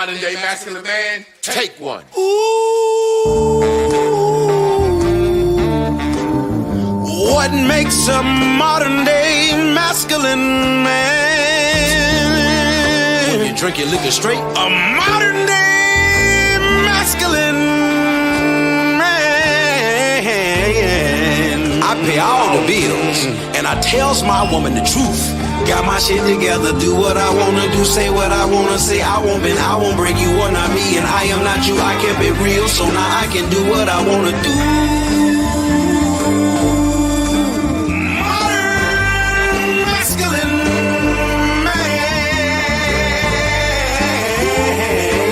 modern day masculine man, take one. Ooh, what makes a modern day masculine man? When you drink your liquor straight, a modern day masculine man. I pay all the bills and I tells my woman the truth. Got my shit together, do what I wanna do, say what I wanna say. I won't break you or not me, and I am not you. I kept it real, so now I can do what I wanna do. Modern masculine man.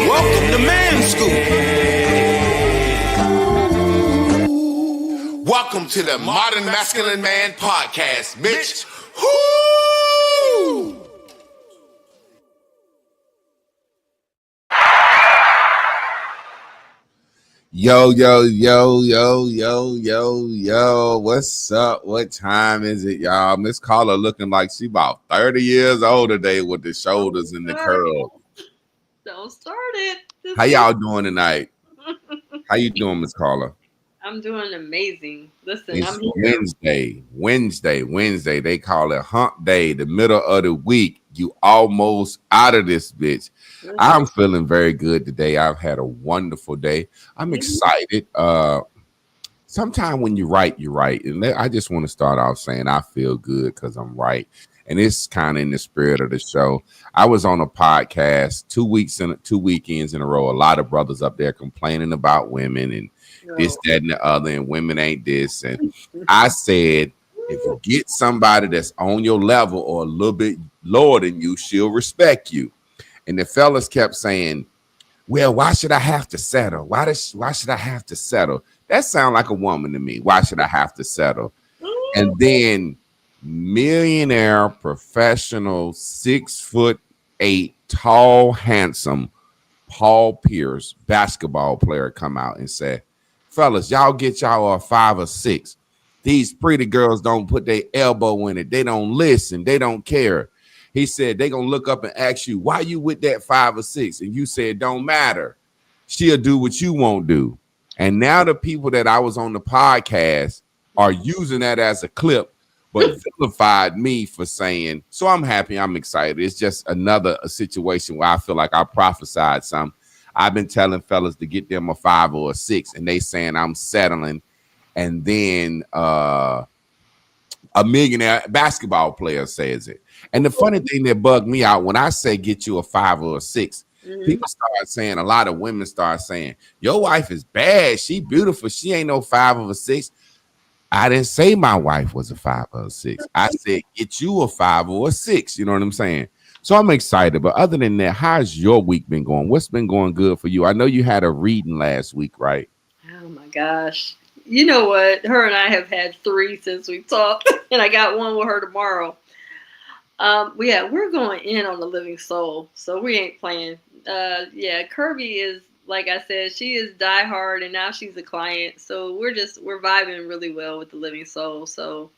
Welcome to Man School. Welcome to the Modern Masculine Man Podcast, Mitch. Woo! Yo, what's up? What time is it, y'all? Miss Carla looking like she about 30 years old today with the shoulders and the curls. Don't start it. How y'all doing tonight? How you doing, Miss Carla? I'm doing amazing. Listen, It's I'm here. Wednesday. They call it hump day, the middle of the week. You almost out of this bitch. I'm feeling very good today. I've had a wonderful day. I'm excited. Sometime when you write, you write. And I just want to start off saying I feel good because I'm right. And it's kind of in the spirit of the show. I was on a podcast 2 weekends in a row. A lot of brothers up there complaining about women and this, that, and the other, and women ain't this. And I said, if you get somebody that's on your level or a little bit lower than you, she'll respect you. And the fellas kept saying, well, why should I have to settle? Why should I have to settle? That sounds like a woman to me. Why should I have to settle? And then millionaire, professional, 6'8", tall, handsome Paul Pierce, basketball player, come out and say, fellas, y'all get y'all a 5 or 6. These pretty girls don't put their elbow in it. They don't listen. They don't care. He said they gonna look up and ask you, why you with that 5 or 6? And you said, don't matter. She'll do what you won't do. And now the people that I was on the podcast are using that as a clip, but vilified me for saying, so I'm happy, I'm excited. It's just another situation where I feel like I prophesied something. I've been telling fellas to get them a 5 or a 6, and they saying I'm settling. And then a millionaire basketball player says it. And the funny thing that bugged me out, when I say get you a 5 or a 6, people start saying, a lot of women start saying, your wife is bad. She beautiful. She ain't no 5 or a 6. I didn't say my wife was a 5 or a 6. I said, get you a 5 or a 6. You know what I'm saying? So I'm excited. But other than that, how's your week been going? What's been going good for you? I know you had a reading last week, right? Oh my gosh. You know what? Her and I have had 3 since we talked, and I got one with her tomorrow. We're going in on the living soul, so we ain't playing. Kirby is, like I said, she is diehard, and now she's a client. So we're vibing really well with the living soul. So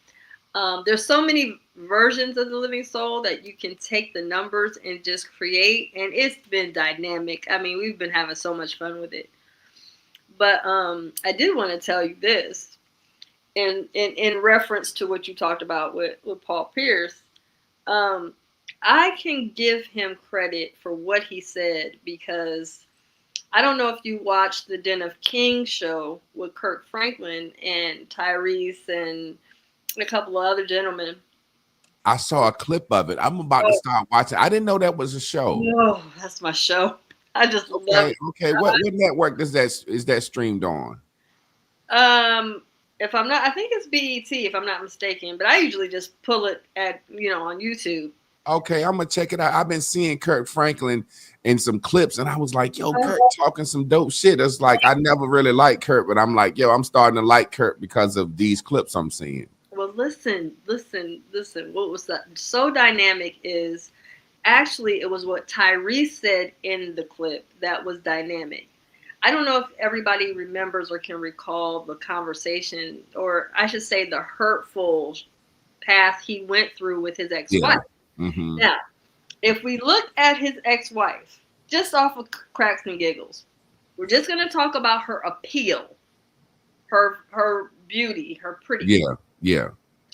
there's so many versions of the living soul that you can take the numbers and just create, and it's been dynamic. I mean, we've been having so much fun with it. But I did want to tell you this, in reference to what you talked about with Paul Pierce. I can give him credit for what he said, because I don't know if you watched the Den of Kings show with Kirk Franklin and Tyrese and a couple of other gentlemen. I saw a clip of it. I'm about to start watching. I didn't know that was a show. No, that's my show. I just love it. Okay. What network is that streamed on? If I'm not, I think it's BET if I'm not mistaken, but I usually just pull it on YouTube. Okay, I'm gonna check it out. I've been seeing Kirk Franklin in some clips, and I was like, yo, Kirk talking some dope shit. It's like I never really liked Kirk, but I'm like, yo, I'm starting to like Kirk because of these clips I'm seeing. Well, listen. What was that so dynamic is actually it was what Tyrese said in the clip that was dynamic. I don't know if everybody remembers or can recall the conversation, or I should say the hurtful path he went through with his ex-wife. Yeah. Mm-hmm. Now, if we look at his ex-wife, just off of cracks and giggles. We're just going to talk about her appeal, her beauty, her pretty. Yeah, yeah.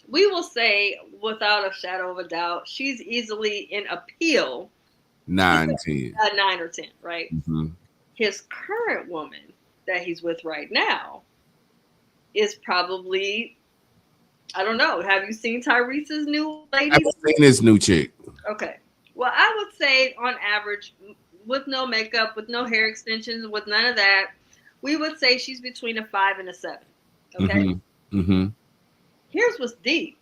We will say, without a shadow of a doubt, she's easily in appeal 9, 10. 9 or 10, right? Mm-hmm. His current woman that he's with right now is probably, I don't know. Have you seen Tyrese's new lady? I've seen this new chick. Okay. Well, I would say on average, with no makeup, with no hair extensions, with none of that, we would say she's between a 5 and a 7. Okay. Mm-hmm. Mm-hmm. Here's what's deep.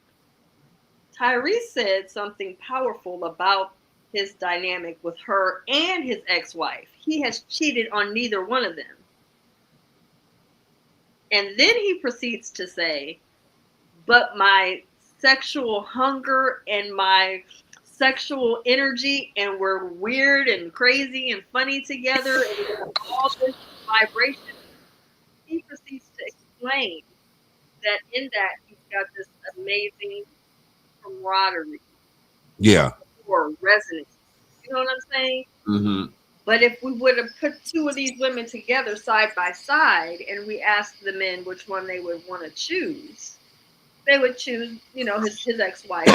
Tyrese said something powerful about his dynamic with her and his ex-wife. He has cheated on neither one of them. And then he proceeds to say, but my sexual hunger and my sexual energy, and we're weird and crazy and funny together, and all this vibration. He proceeds to explain that in that he's got this amazing camaraderie, Yeah. or resonance. You know what I'm saying? Mm-hmm. But if we would have put two of these women together side by side, and we asked the men which one they would want to choose, they would choose, his ex-wife.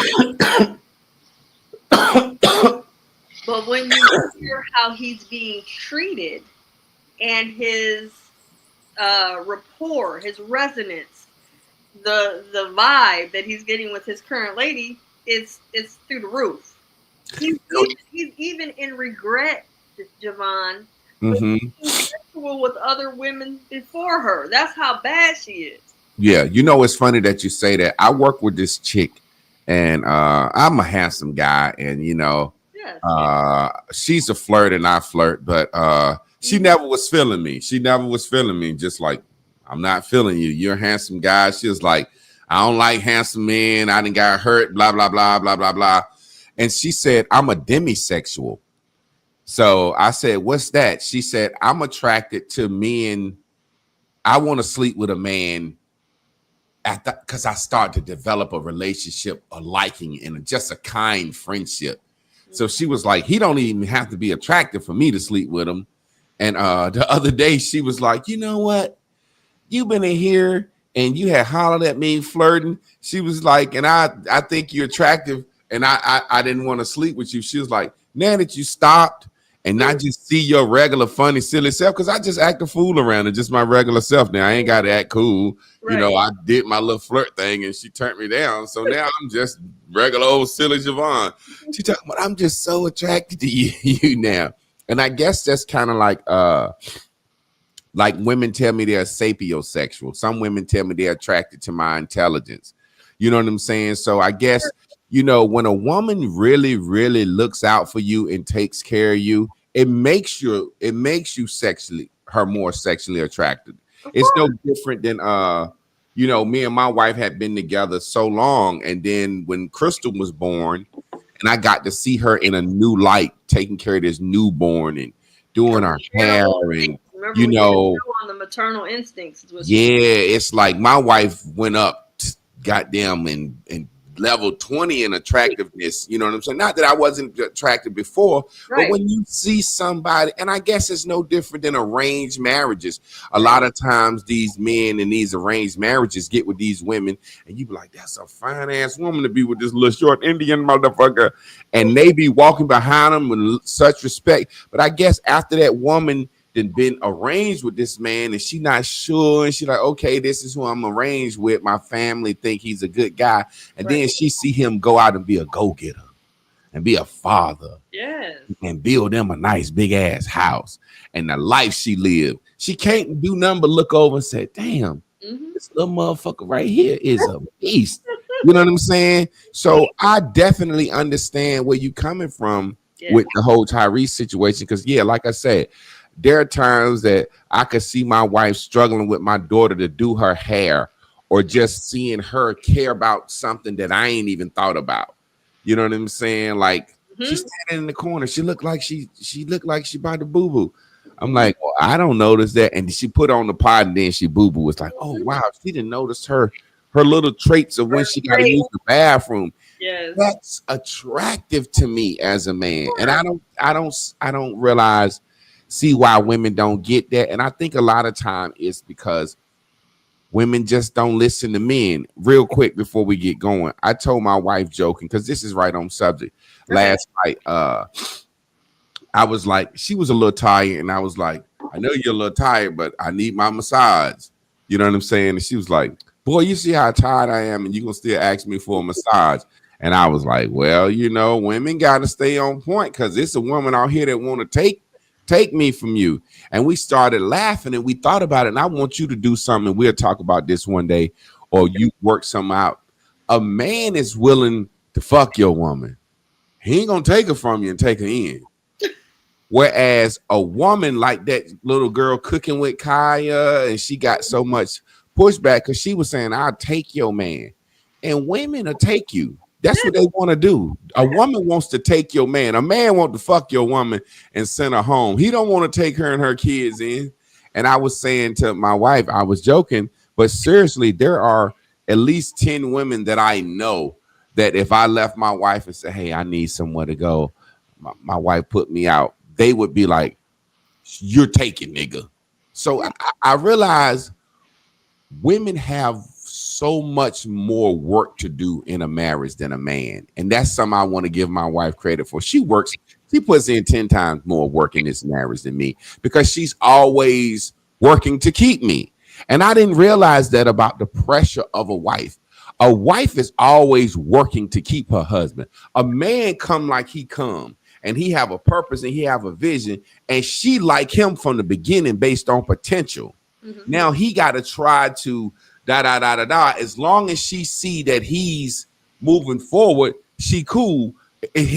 But when you hear how he's being treated and his rapport, his resonance, the vibe that he's getting with his current lady, it's through the roof. He's even in regret, Javon, Mm-hmm. sexual with other women before her. That's how bad she is. Yeah, it's funny that you say that. I work with this chick, and I'm a handsome guy, and she's a flirt and I flirt, but she never was feeling me. Just like, I'm not feeling you. You're a handsome guy. She was like, I don't like handsome men. I done got hurt, blah, blah, blah, blah, blah, blah. And she said, I'm a demisexual. So I said, what's that? She said, I'm attracted to men. I want to sleep with a man because I start to develop a relationship, a liking, and just a kind friendship. So she was like, he don't even have to be attractive for me to sleep with him. And the other day she was like, you know what? You've been in here and you had hollered at me flirting. She was like, and I think you're attractive, and I didn't want to sleep with you. She was like, now that you stopped and not just see your regular funny silly self, because I just act a fool around it, just my regular self now. I ain't got to act cool. Right. I did my little flirt thing and she turned me down. So now I'm just regular old silly Javon. She talking about, I'm just so attracted to you now. And I guess that's kind of like women tell me they're sapiosexual. Some women tell me they're attracted to my intelligence. You know what I'm saying? So I guess, when a woman really, really looks out for you and takes care of you, it makes you more sexually attractive. It's no different than me and my wife had been together so long, and then when Crystal was born, and I got to see her in a new light, taking care of this newborn and doing her hair, and on the maternal instincts. It's like my wife went up, goddamn, and level 20 in attractiveness. You know what I'm saying? Not that I wasn't attractive before, right. But when you see somebody, and I guess it's no different than arranged marriages. A lot of times these men in these arranged marriages get with these women, and you be like, that's a fine ass woman to be with this little short Indian motherfucker. And they be walking behind them with such respect. But I guess after that woman been arranged with this man and she not sure, and she like, okay, this is who I'm arranged with, my family think he's a good guy, and then she see him go out and be a go-getter and be a father, and build them a nice big ass house, and the life she lived, she can't do nothing but look over and say, damn, this little motherfucker right here is a beast. You know what I'm saying? So I definitely understand where you coming from with the whole Tyrese situation, because like I said, there are times that I could see my wife struggling with my daughter to do her hair, or just seeing her care about something that I ain't even thought about. You know what I'm saying? Like, she's standing in the corner. She looked like she about to boo-boo. I'm like, I don't notice that. And she put on the pod and then she boo-boo. It's like, oh, wow. She didn't notice her her little traits of when she got to use the bathroom. Yes. That's attractive to me as a man, and I don't realize see why women don't get that. And I think a lot of time it's because women just don't listen to men. Real quick before we get going, I told my wife, joking, because this is right on subject. Last night, I was like, she was a little tired, and I was like, I know you're a little tired, but I need my massage. You know what I'm saying? And she was like, boy, you see how tired I am, and you gonna still ask me for a massage. And I was like, well, you know, women gotta stay on point because it's a woman out here that want to take me from you. And we started laughing and we thought about it. And I want you to do something. We'll talk about this one day, or you work something out. A man is willing to fuck your woman. He ain't gonna take her from you and take her in. Whereas a woman like that little girl cooking with Kaya, and she got so much pushback because she was saying, I'll take your man. And women will take you. That's what they want to do. A woman wants to take your man. A man wants to fuck your woman and send her home. He don't want to take her and her kids in. And I was saying to my wife, I was joking, but seriously, there are at least 10 women that I know that if I left my wife and said, hey, I need somewhere to go, my wife put me out, they would be like, you're taking, nigga. So I realize women have so much more work to do in a marriage than a man. And that's something I want to give my wife credit for. She puts in 10 times more work in this marriage than me because she's always working to keep me. And I didn't realize that about the pressure of a wife. A wife is always working to keep her husband. A man come like he come, and he have a purpose and he have a vision, and she like him from the beginning based on potential. Mm-hmm. Now he got to try to as long as she see that he's moving forward, she cool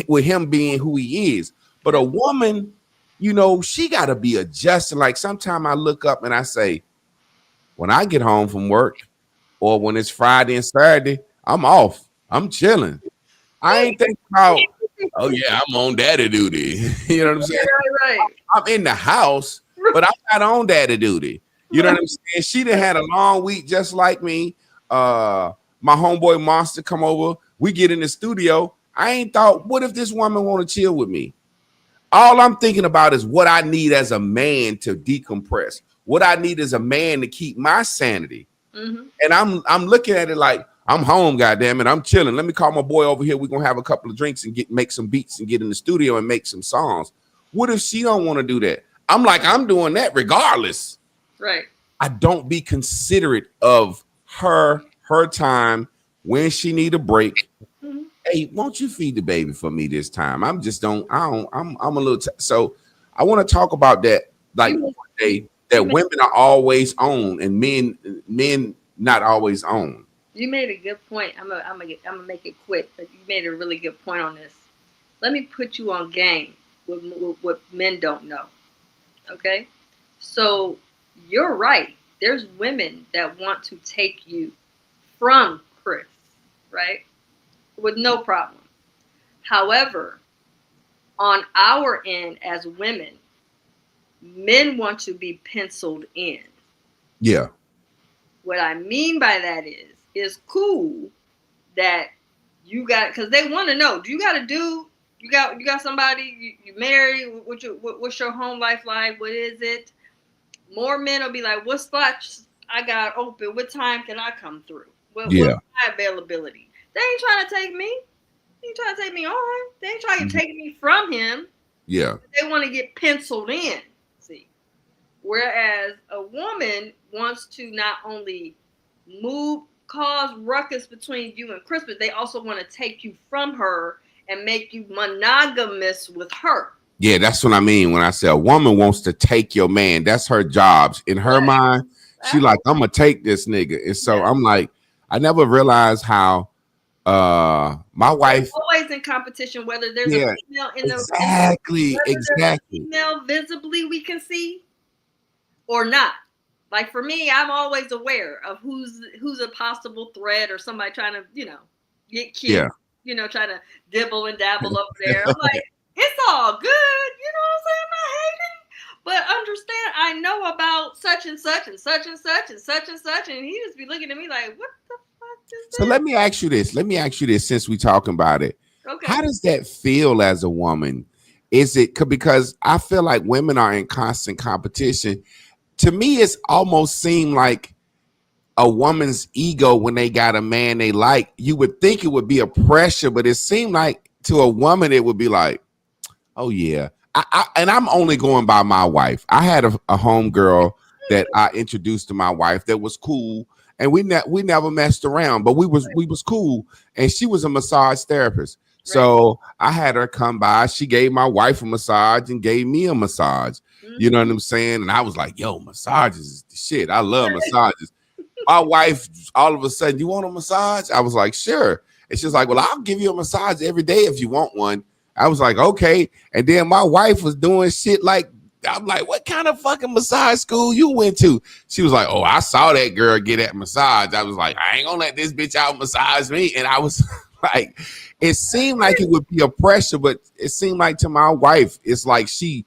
with him being who he is. But a woman, you know, she got to be adjusting. Like sometimes I look up and I say, when I get home from work or when it's Friday and Saturday, I'm off. I'm chilling. I ain't thinking about, oh yeah, I'm on daddy duty. You know what I'm saying? Right. I'm in the house, but I'm not on daddy duty. You know what I'm saying? She done had a long week just like me. My homeboy Monster come over. We get in the studio. I ain't thought, what if this woman want to chill with me? All I'm thinking about is what I need as a man to decompress. What I need as a man to keep my sanity. Mm-hmm. And I'm looking at it like, I'm home, goddamn it. I'm chilling. Let me call my boy over here. We're gonna have a couple of drinks and make some beats and get in the studio and make some songs. What if she don't want to do that? I'm like, I'm doing that regardless. Right. I don't be considerate of her time when she need a break. Mm-hmm. Hey, won't you feed the baby for me this time? I'm a little. So I want to talk about that. Like that women are always on and men not always on. You made a good point. I'm gonna make it quick, but you made a really good point on this. Let me put you on game with what men don't know. Okay, so you're right. There's women that want to take you from Chris, right? With no problem. However, on our end as women, men want to be penciled in. Yeah. What I mean by that is cool that you got, because they want to know, do you got a dude? You got somebody, you married, what's your home life like? What is it? More men will be like, what spots I got open? What time can I come through? What's my availability? They ain't trying to take me. They ain't trying to take me on. They ain't trying to take me from him. Yeah. They want to get penciled in. See. Whereas a woman wants to not only cause ruckus between you and Chris, but they also want to take you from her and make you monogamous with her. Yeah, that's what I mean when I say a woman wants to take your man. That's her job. In her mind, she like, I'm gonna take this nigga. And so I'm like, I never realized how my wife always in competition, whether there's a female in the exactly. female visibly we can see or not. Like for me, I'm always aware of who's a possible threat or somebody trying to, get cute, trying to dibble and dabble up there. I'm like, it's all good, you know what I'm saying? I'm not hating. But understand, I know about such and such and such and such and such and such, and he just be looking at me like, what the fuck So let me ask you this. Since we talking about it. Okay. How does that feel as a woman? Is it because I feel like women are in constant competition? To me, it's almost seemed like a woman's ego when they got a man they like. You would think it would be a pressure, but it seemed like to a woman it would be like, oh yeah. And I'm only going by my wife. I had a home girl that I introduced to my wife that was cool, and we never messed around, but we was cool. And she was a massage therapist, so I had her come by. She gave my wife a massage and gave me a massage. You know what I'm saying? And I was like, yo, massages is the shit. I love massages. My wife, all of a sudden, you want a massage? I was like, sure. And she's like, well, I'll give you a massage every day if you want one. I was like, okay. And then my wife was doing shit like, I'm like, what kind of fucking massage school you went to? She was like, oh, I saw that girl get that massage. I was like, I ain't gonna let this bitch out massage me. And I was like, it seemed like it would be a pressure, but it seemed like to my wife, it's like she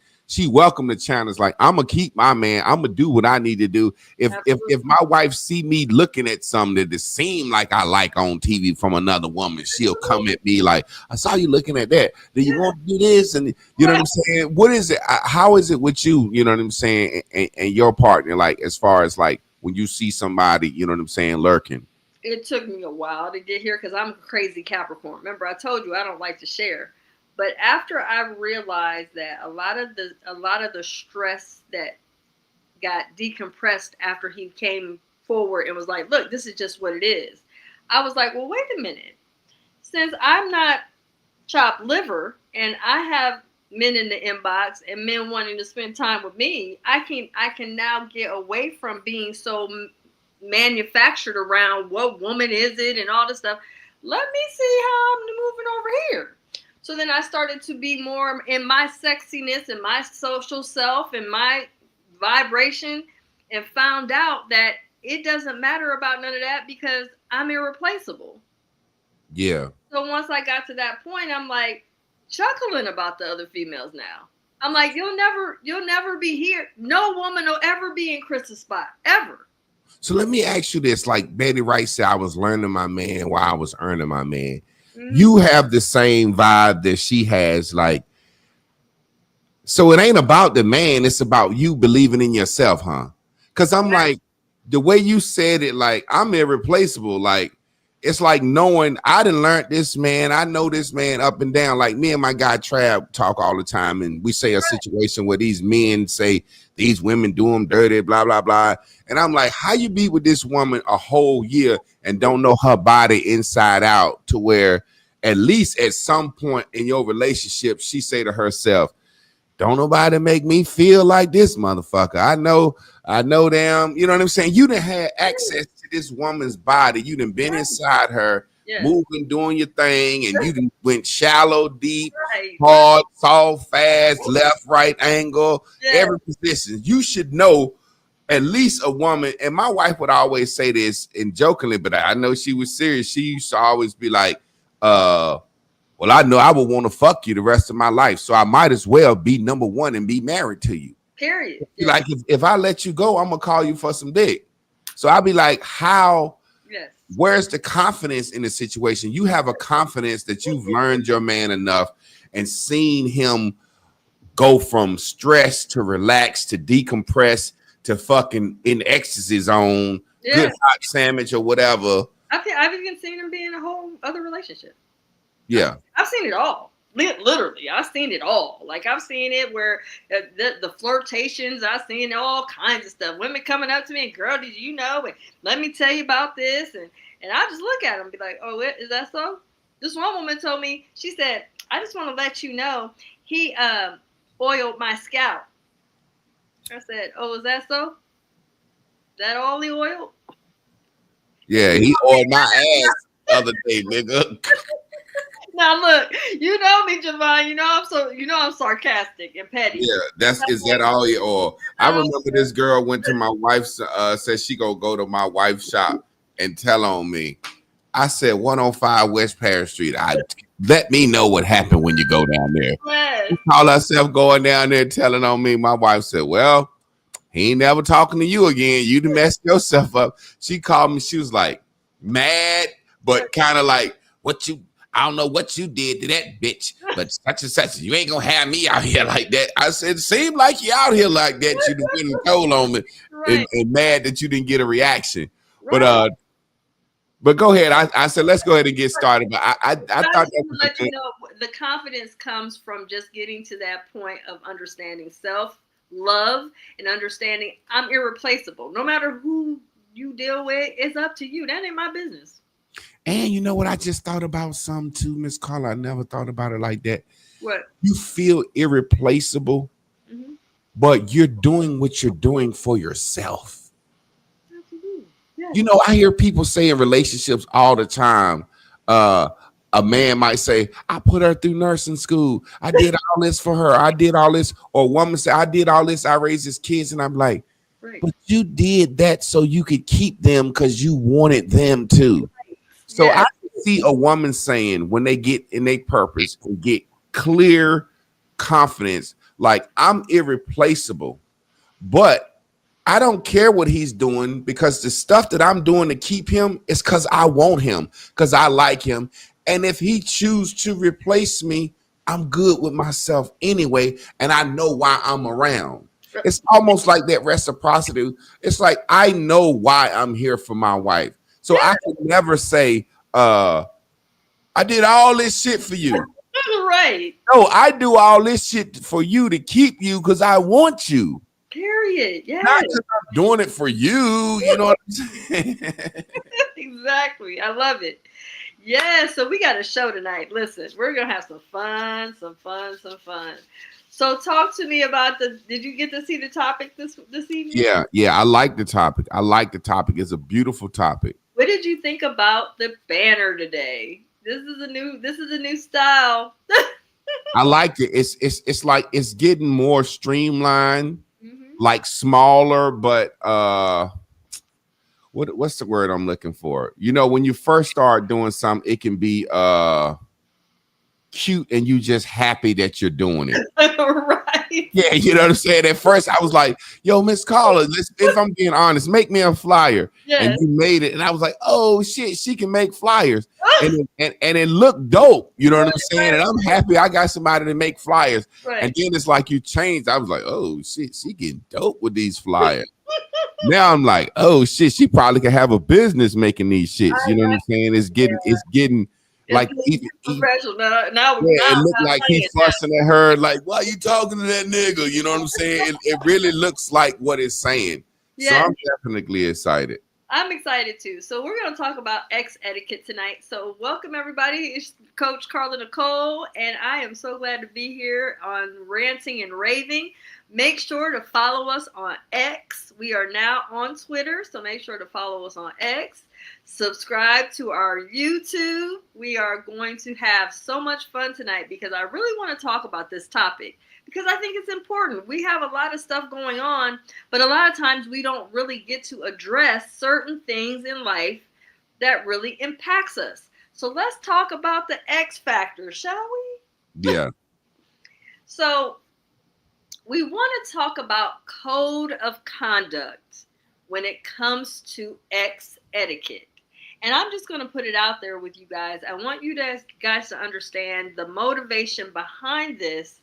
welcomed the challenge. Like, I'm gonna keep my man. I'm gonna do what I need to do. If my wife see me looking at something that seem like I like on TV from another woman, she'll come at me like, I saw you looking at that. Do you want to do this? And you know what I'm saying? What is it? How is it with you? You know what I'm saying? And your partner, like as far as like when you see somebody, you know what I'm saying, lurking. It took me a while to get here because I'm a crazy Capricorn. Remember, I told you I don't like to share. But after I realized that a lot of the stress that got decompressed after he came forward and was like, look, this is just what it is. I was like, well, wait a minute. Since I'm not chopped liver and I have men in the inbox and men wanting to spend time with me, I can now get away from being so manufactured around what woman is it and all this stuff. Let me see how I'm moving over here. So then I started to be more in my sexiness and my social self and my vibration, and found out that it doesn't matter about none of that because I'm irreplaceable. Yeah. So once I got to that point, I'm like chuckling about the other females now. I'm like, you'll never be here. No woman will ever be in Chris's spot, ever. So let me ask you this. Like Betty Wright said, I was learning my man while I was earning my man. You have the same vibe that she has, like, so it ain't about the man, it's about you believing in yourself, huh? Because I'm like, the way you said it, like, I'm irreplaceable. Like, it's like knowing I done learned this man. I know this man up and down. Like me and my guy Trav talk all the time, and we say a situation where these men say these women do them dirty, blah, blah, blah. And I'm like, how you be with this woman a whole year and don't know her body inside out, to where at least at some point in your relationship, she say to herself, don't nobody make me feel like this motherfucker. I know them. You know what I'm saying? You done had access to this woman's body. You done been inside her, moving, doing your thing, and you done went shallow, deep, hard, soft, fast, left, right, angle, every position. You should know at least a woman. And my wife would always say this and jokingly, but I know she was serious. She used to always be like, well, I know I would want to fuck you the rest of my life, so I might as well be number one and be married to you. Period. Like if I let you go, I'm gonna call you for some dick. So I'll be like, how? Yes. Where's the confidence in the situation? You have a confidence that you've learned your man enough and seen him go from stress to relax to decompress to fucking in ecstasy zone, good hot sandwich or whatever. I've even seen him be in a whole other relationship. Yeah. I've seen it all. Literally, I've seen it all. Like, I've seen it where the flirtations, I've seen all kinds of stuff. Women coming up to me, and, girl, did you know? And let me tell you about this. And I just look at them and be like, oh, is that so? This one woman told me, she said, I just want to let you know, he oiled my scalp. I said, oh, is that so? That all he oiled? Yeah, he oiled my ass the other day, nigga. Now look, you know me, Javon. You know I'm sarcastic and petty. Yeah, is that all he oil? I remember this girl went to my wife's, said she go to my wife's shop and tell on me. I said 105 West Paris Street. Let me know what happened when you go down there. Yes. She called herself going down there telling on me. My wife said, well, he ain't never talking to you again. You done messed yourself up. She called me. She was like, mad, but kind of like I don't know what you did to that bitch, but such and such, you ain't gonna have me out here like that. I said, seemed like you out here like that. You done been told on me and mad that you didn't get a reaction. Right. But go ahead. I said, let's go ahead and get started. But I thought that was let you know, the confidence comes from just getting to that point of understanding self-love and understanding I'm irreplaceable. No matter who you deal with, it's up to you. That ain't my business. And you know what? I just thought about some too, Miss Carla. I never thought about it like that. What? You feel irreplaceable, but you're doing what you're doing for yourself. Yes. You know, I hear people say in relationships all the time, a man might say, I put her through nursing school. I did all this for her. I did all this. Or a woman say, I did all this. I raised his kids. And I'm like, but you did that so you could keep them because you wanted them to. So I see a woman saying when they get in their purpose and get clear confidence, like I'm irreplaceable, but I don't care what he's doing because the stuff that I'm doing to keep him is because I want him, because I like him. And if he chooses to replace me, I'm good with myself anyway. And I know why I'm around. It's almost like that reciprocity. It's like, I know why I'm here for my wife. So I could never say, I did all this shit for you. Right. No, I do all this shit for you to keep you because I want you. Period. Yeah. Not because I'm doing it for you. You know what I'm saying? Exactly. I love it. Yeah. So we got a show tonight. Listen, we're going to have some fun. So talk to me about did you get to see the topic this evening? Yeah. I like the topic. It's a beautiful topic. What did you think about the banner today? This is a new style. I liked it. It's like it's getting more streamlined, like smaller, but what's the word I'm looking for? You know, when you first start doing something, it can be cute and you just happy that you're doing it. Right. Yeah, you know what I'm saying? At first I was like, yo, Miss Carla, if I'm being honest, make me a flyer. Yes. And you made it. And I was like, oh shit, she can make flyers. and it looked dope. You know what I'm saying? And I'm happy I got somebody to make flyers. Right. And then it's like you changed. I was like, oh shit, she getting dope with these flyers. Now I'm like, oh shit, she probably could have a business making these shits. You know what I'm saying? It's getting like professional. It looked like he's fussing at her, like, why you talking to that nigga? You know what I'm saying? It really looks like what it's saying. Yeah. So I'm definitely excited. I'm excited too. So we're going to talk about X etiquette tonight. So welcome everybody. It's Coach Carla Nicole, and I am so glad to be here on Ranting and Raving. Make sure to follow us on X. We are now on Twitter, so make sure to follow us on X. Subscribe to our YouTube. We are going to have so much fun tonight because I really want to talk about this topic because I think it's important. We have a lot of stuff going on, but a lot of times we don't really get to address certain things in life that really impacts us. So let's talk about the X factor, shall we? Yeah. So we want to talk about code of conduct when it comes to X etiquette. And I'm just going to put it out there with you guys. I want you guys to understand the motivation behind this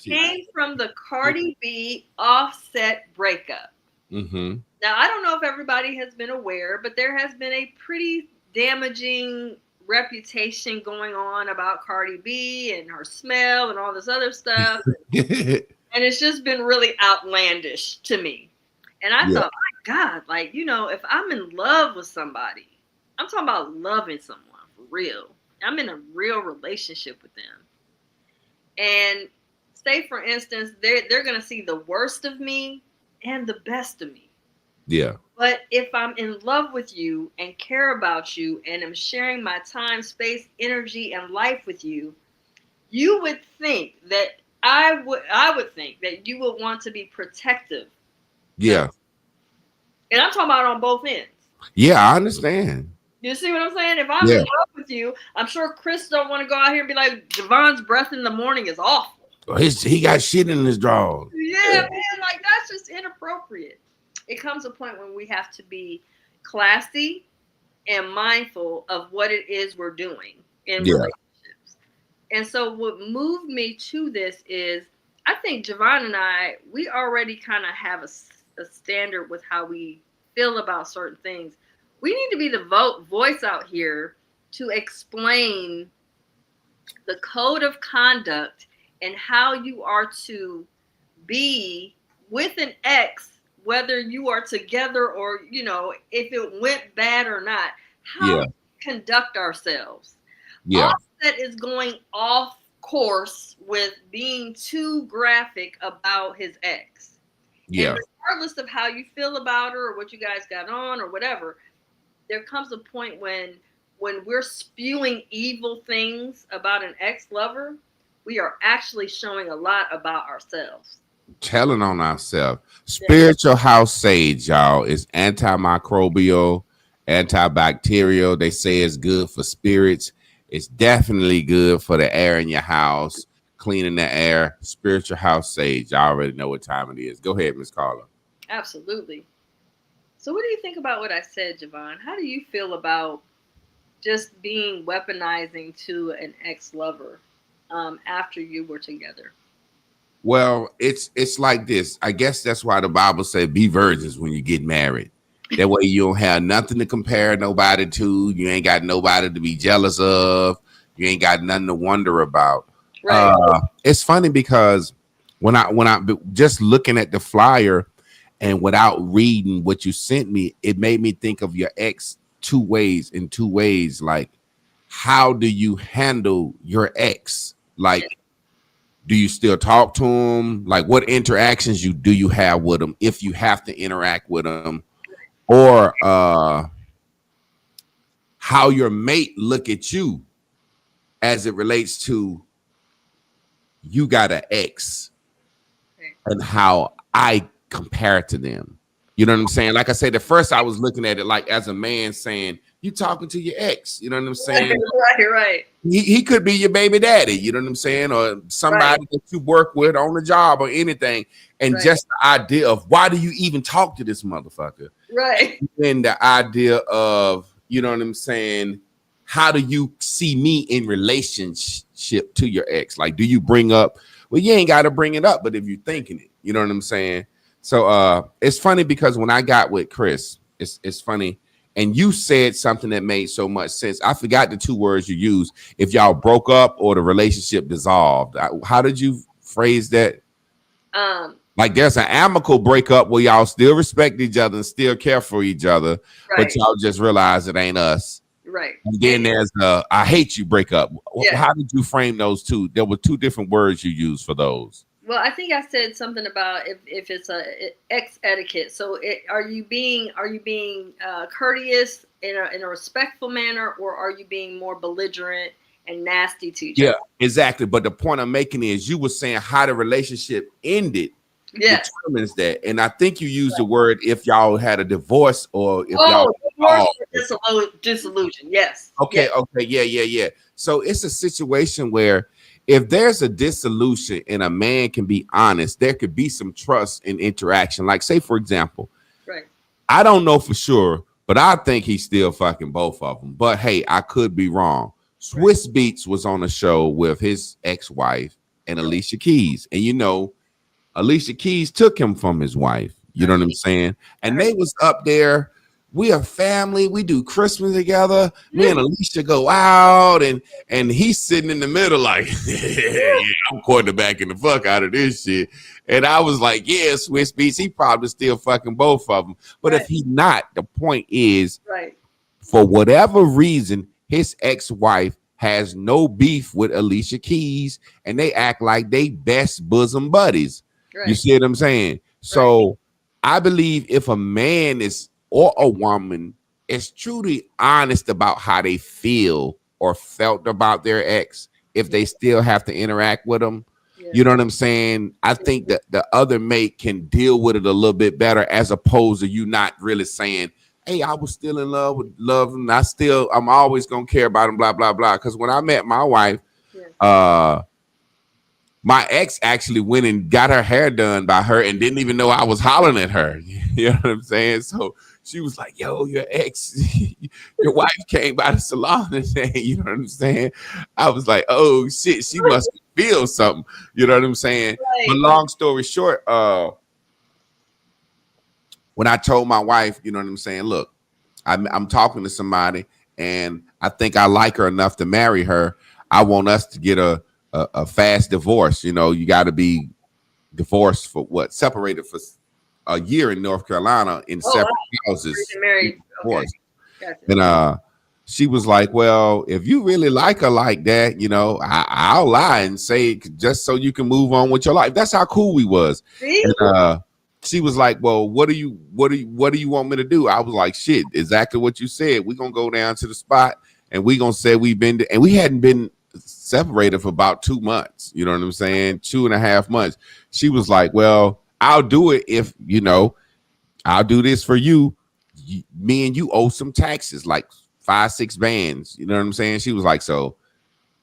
came from the Cardi B Offset breakup. Mm-hmm. Now, I don't know if everybody has been aware, but there has been a pretty damaging reputation going on about Cardi B and her smell and all this other stuff. And it's just been really outlandish to me. And I thought, my God, like, you know, if I'm in love with somebody, I'm talking about loving someone for real. I'm in a real relationship with them. And say, for instance, they're going to see the worst of me and the best of me. Yeah. But if I'm in love with you and care about you and am sharing my time, space, energy, and life with you, you would think that I would think that you would want to be protective. Yeah. And I'm talking about on both ends. Yeah, I understand. You see what I'm saying? If I'm in love with you, I'm sure Chris don't want to go out here and be like, Javon's breath in the morning is awful. He got shit in his drawers. Yeah, man, like that's just inappropriate. It comes a point when we have to be classy, and mindful of what it is we're doing in Yeah. relationships. And so what moved me to this is I think Javon and I, we already kind of have a standard with how we feel about certain things. We need to be the voice out here to explain the code of conduct and how you are to be with an ex, whether you are together or, if it went bad or not, how Yeah. we conduct ourselves. Yeah. Offset is going off course with being too graphic about his ex. Yeah. And regardless of how you feel about her or what you guys got on or whatever, there comes a point when we're spewing evil things about an ex-lover, we are actually showing a lot about ourselves. Telling on ourselves. Spiritual house sage, y'all, is antimicrobial, antibacterial. They say it's good for spirits. It's definitely good for the air in your house, cleaning the air. Spiritual house sage. I already know what time it is. Go ahead, Miss Carla. Absolutely. So what do you think about what I said, Javon? How do you feel about just being weaponizing to an ex-lover after you were together? Well, it's like this. I guess that's why the Bible said be virgins when you get married. That way you don't have nothing to compare nobody to. You ain't got nobody to be jealous of. You ain't got nothing to wonder about. Right. It's funny because when I just looking at the flyer and without reading what you sent me, it made me think of your ex in two ways. Like, how do you handle your ex? Like, do you still talk to them? Like, what interactions do you have with them if you have to interact with them? Or how your mate look at you as it relates to you got an ex and how I compare to them. You know what I'm saying? Like I said, at first I was looking at it like as a man saying, you talking to your ex. You know what I'm saying? Right. He could be your baby daddy. You know what I'm saying? Or somebody that you work with on the job or anything. And just the idea of why do you even talk to this motherfucker? Right. And the idea of, you know what I'm saying? How do you see me in relationship to your ex? Like, do you bring up, well, you ain't got to bring it up, but if you're thinking it, you know what I'm saying? So it's funny because when I got with Chris, it's funny. And you said something that made so much sense. I forgot the two words you used. If y'all broke up or the relationship dissolved. How did you phrase that? Like there's an amicable breakup where y'all still respect each other and still care for each other, but y'all just realize it ain't us. Right. And then there's I hate you breakup. Yeah. How did you frame those two? There were two different words you used for those. Well, I think I said something about if it's a ex etiquette. So are you being courteous in a respectful manner, or are you being more belligerent and nasty to each other? Yeah, exactly. But the point I'm making is you were saying how the relationship ended determines that. And I think you used the word if y'all had a divorce or if dissolution. Yes. Okay. Yeah. So it's a situation where if there's a dissolution and a man can be honest, there could be some trust and interaction. Like, say, for example, I don't know for sure, but I think he's still fucking both of them. But hey, I could be wrong. Swiss Beats was on a show with his ex-wife and Alicia Keys. And you know, Alicia Keys took him from his wife. You know what I'm saying? And they was up there. We are family. We do Christmas together. Me and Alicia go out, and he's sitting in the middle like, yeah, I'm quarterbacking the fuck out of this shit. And I was like, yeah, Swiss Beats, he probably still fucking both of them. But if he not, the point is, for whatever reason, his ex-wife has no beef with Alicia Keys, and they act like they best bosom buddies. You see what I'm saying? So I believe if a man is or a woman is truly honest about how they feel or felt about their ex, if they still have to interact with them, you know what I'm saying? I think that the other mate can deal with it a little bit better as opposed to you not really saying, hey, I was still in love with love and I'm always going to care about him, blah, blah, blah. Because when I met my wife, my ex actually went and got her hair done by her and didn't even know I was hollering at her. You know what I'm saying? So She was like, yo, your ex, your wife came by the salon today. You know what I'm saying? I was like, oh shit, she must feel something. You know what I'm saying? Right. But long story short, when I told my wife, you know what I'm saying, look, I'm talking to somebody and I think I like her enough to marry her. I want us to get a fast divorce. You know, you got to be divorced for what? Separated for a year in North Carolina in separate houses. Married. Okay. Gotcha. And she was like, well, if you really like her like that, you know, I'll lie and say just so you can move on with your life. That's how cool we was. See? And she was like, well, what do you want me to do? I was like, shit, exactly what you said. We're gonna go down to the spot and we're gonna say and we hadn't been separated for about 2 months. You know what I'm saying? 2.5 months. She was like, well, I'll do it if, you know, I'll do this for you. Me and you owe some taxes, like 5-6 bands. You know what I'm saying? She was like, so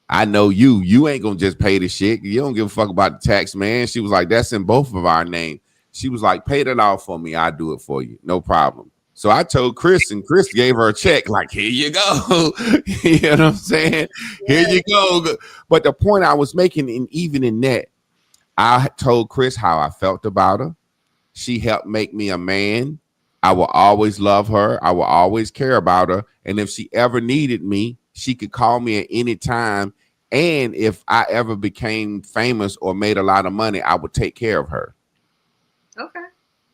I know you ain't gonna just pay the shit. You don't give a fuck about the tax, man. She was like, that's in both of our names. She was like, pay that off for me. I'll do it for you. No problem. So I told Chris, and Chris gave her a check. Like, here you go. You know what I'm saying? Here you go. But the point I was making, and even in that, I told Chris how I felt about her. She helped make me a man. I will always love her. I will always care about her. And if she ever needed me, she could call me at any time. And if I ever became famous or made a lot of money, I would take care of her. Okay.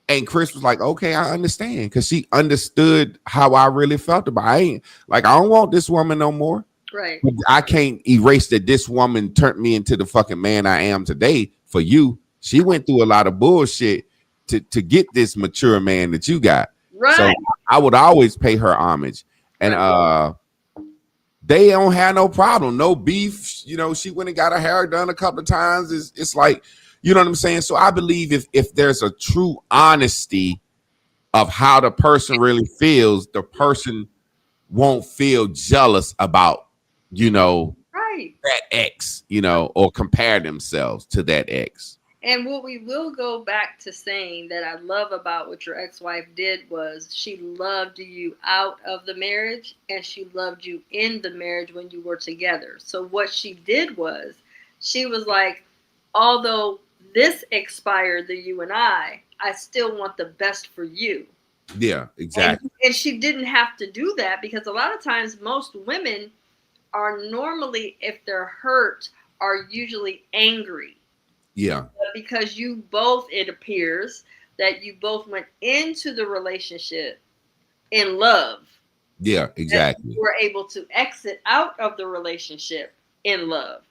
And Chris was like, okay, I understand. Because she understood how I really felt about it. I don't want this woman no more. Right. I can't erase that this woman turned me into the fucking man I am today for you. She went through a lot of bullshit to get this mature man that you got. Right. So I would always pay her homage. And they don't have no problem, no beef. You know, she went and got her hair done a couple of times. It's like, you know what I'm saying? So I believe if there's a true honesty of how the person really feels, the person won't feel jealous about, you know, that ex, you know, or compare themselves to that ex. And what we will go back to saying that I love about what your ex-wife did was she loved you out of the marriage and she loved you in the marriage when you were together. So what she did was she was like, although this expired, the you and I still want the best for you. Yeah, exactly. And she didn't have to do that because a lot of times most women are normally, if they're hurt, are usually angry. Yeah. But because you both, it appears that you both went into the relationship in love. Yeah, exactly. You were able to exit out of the relationship in love.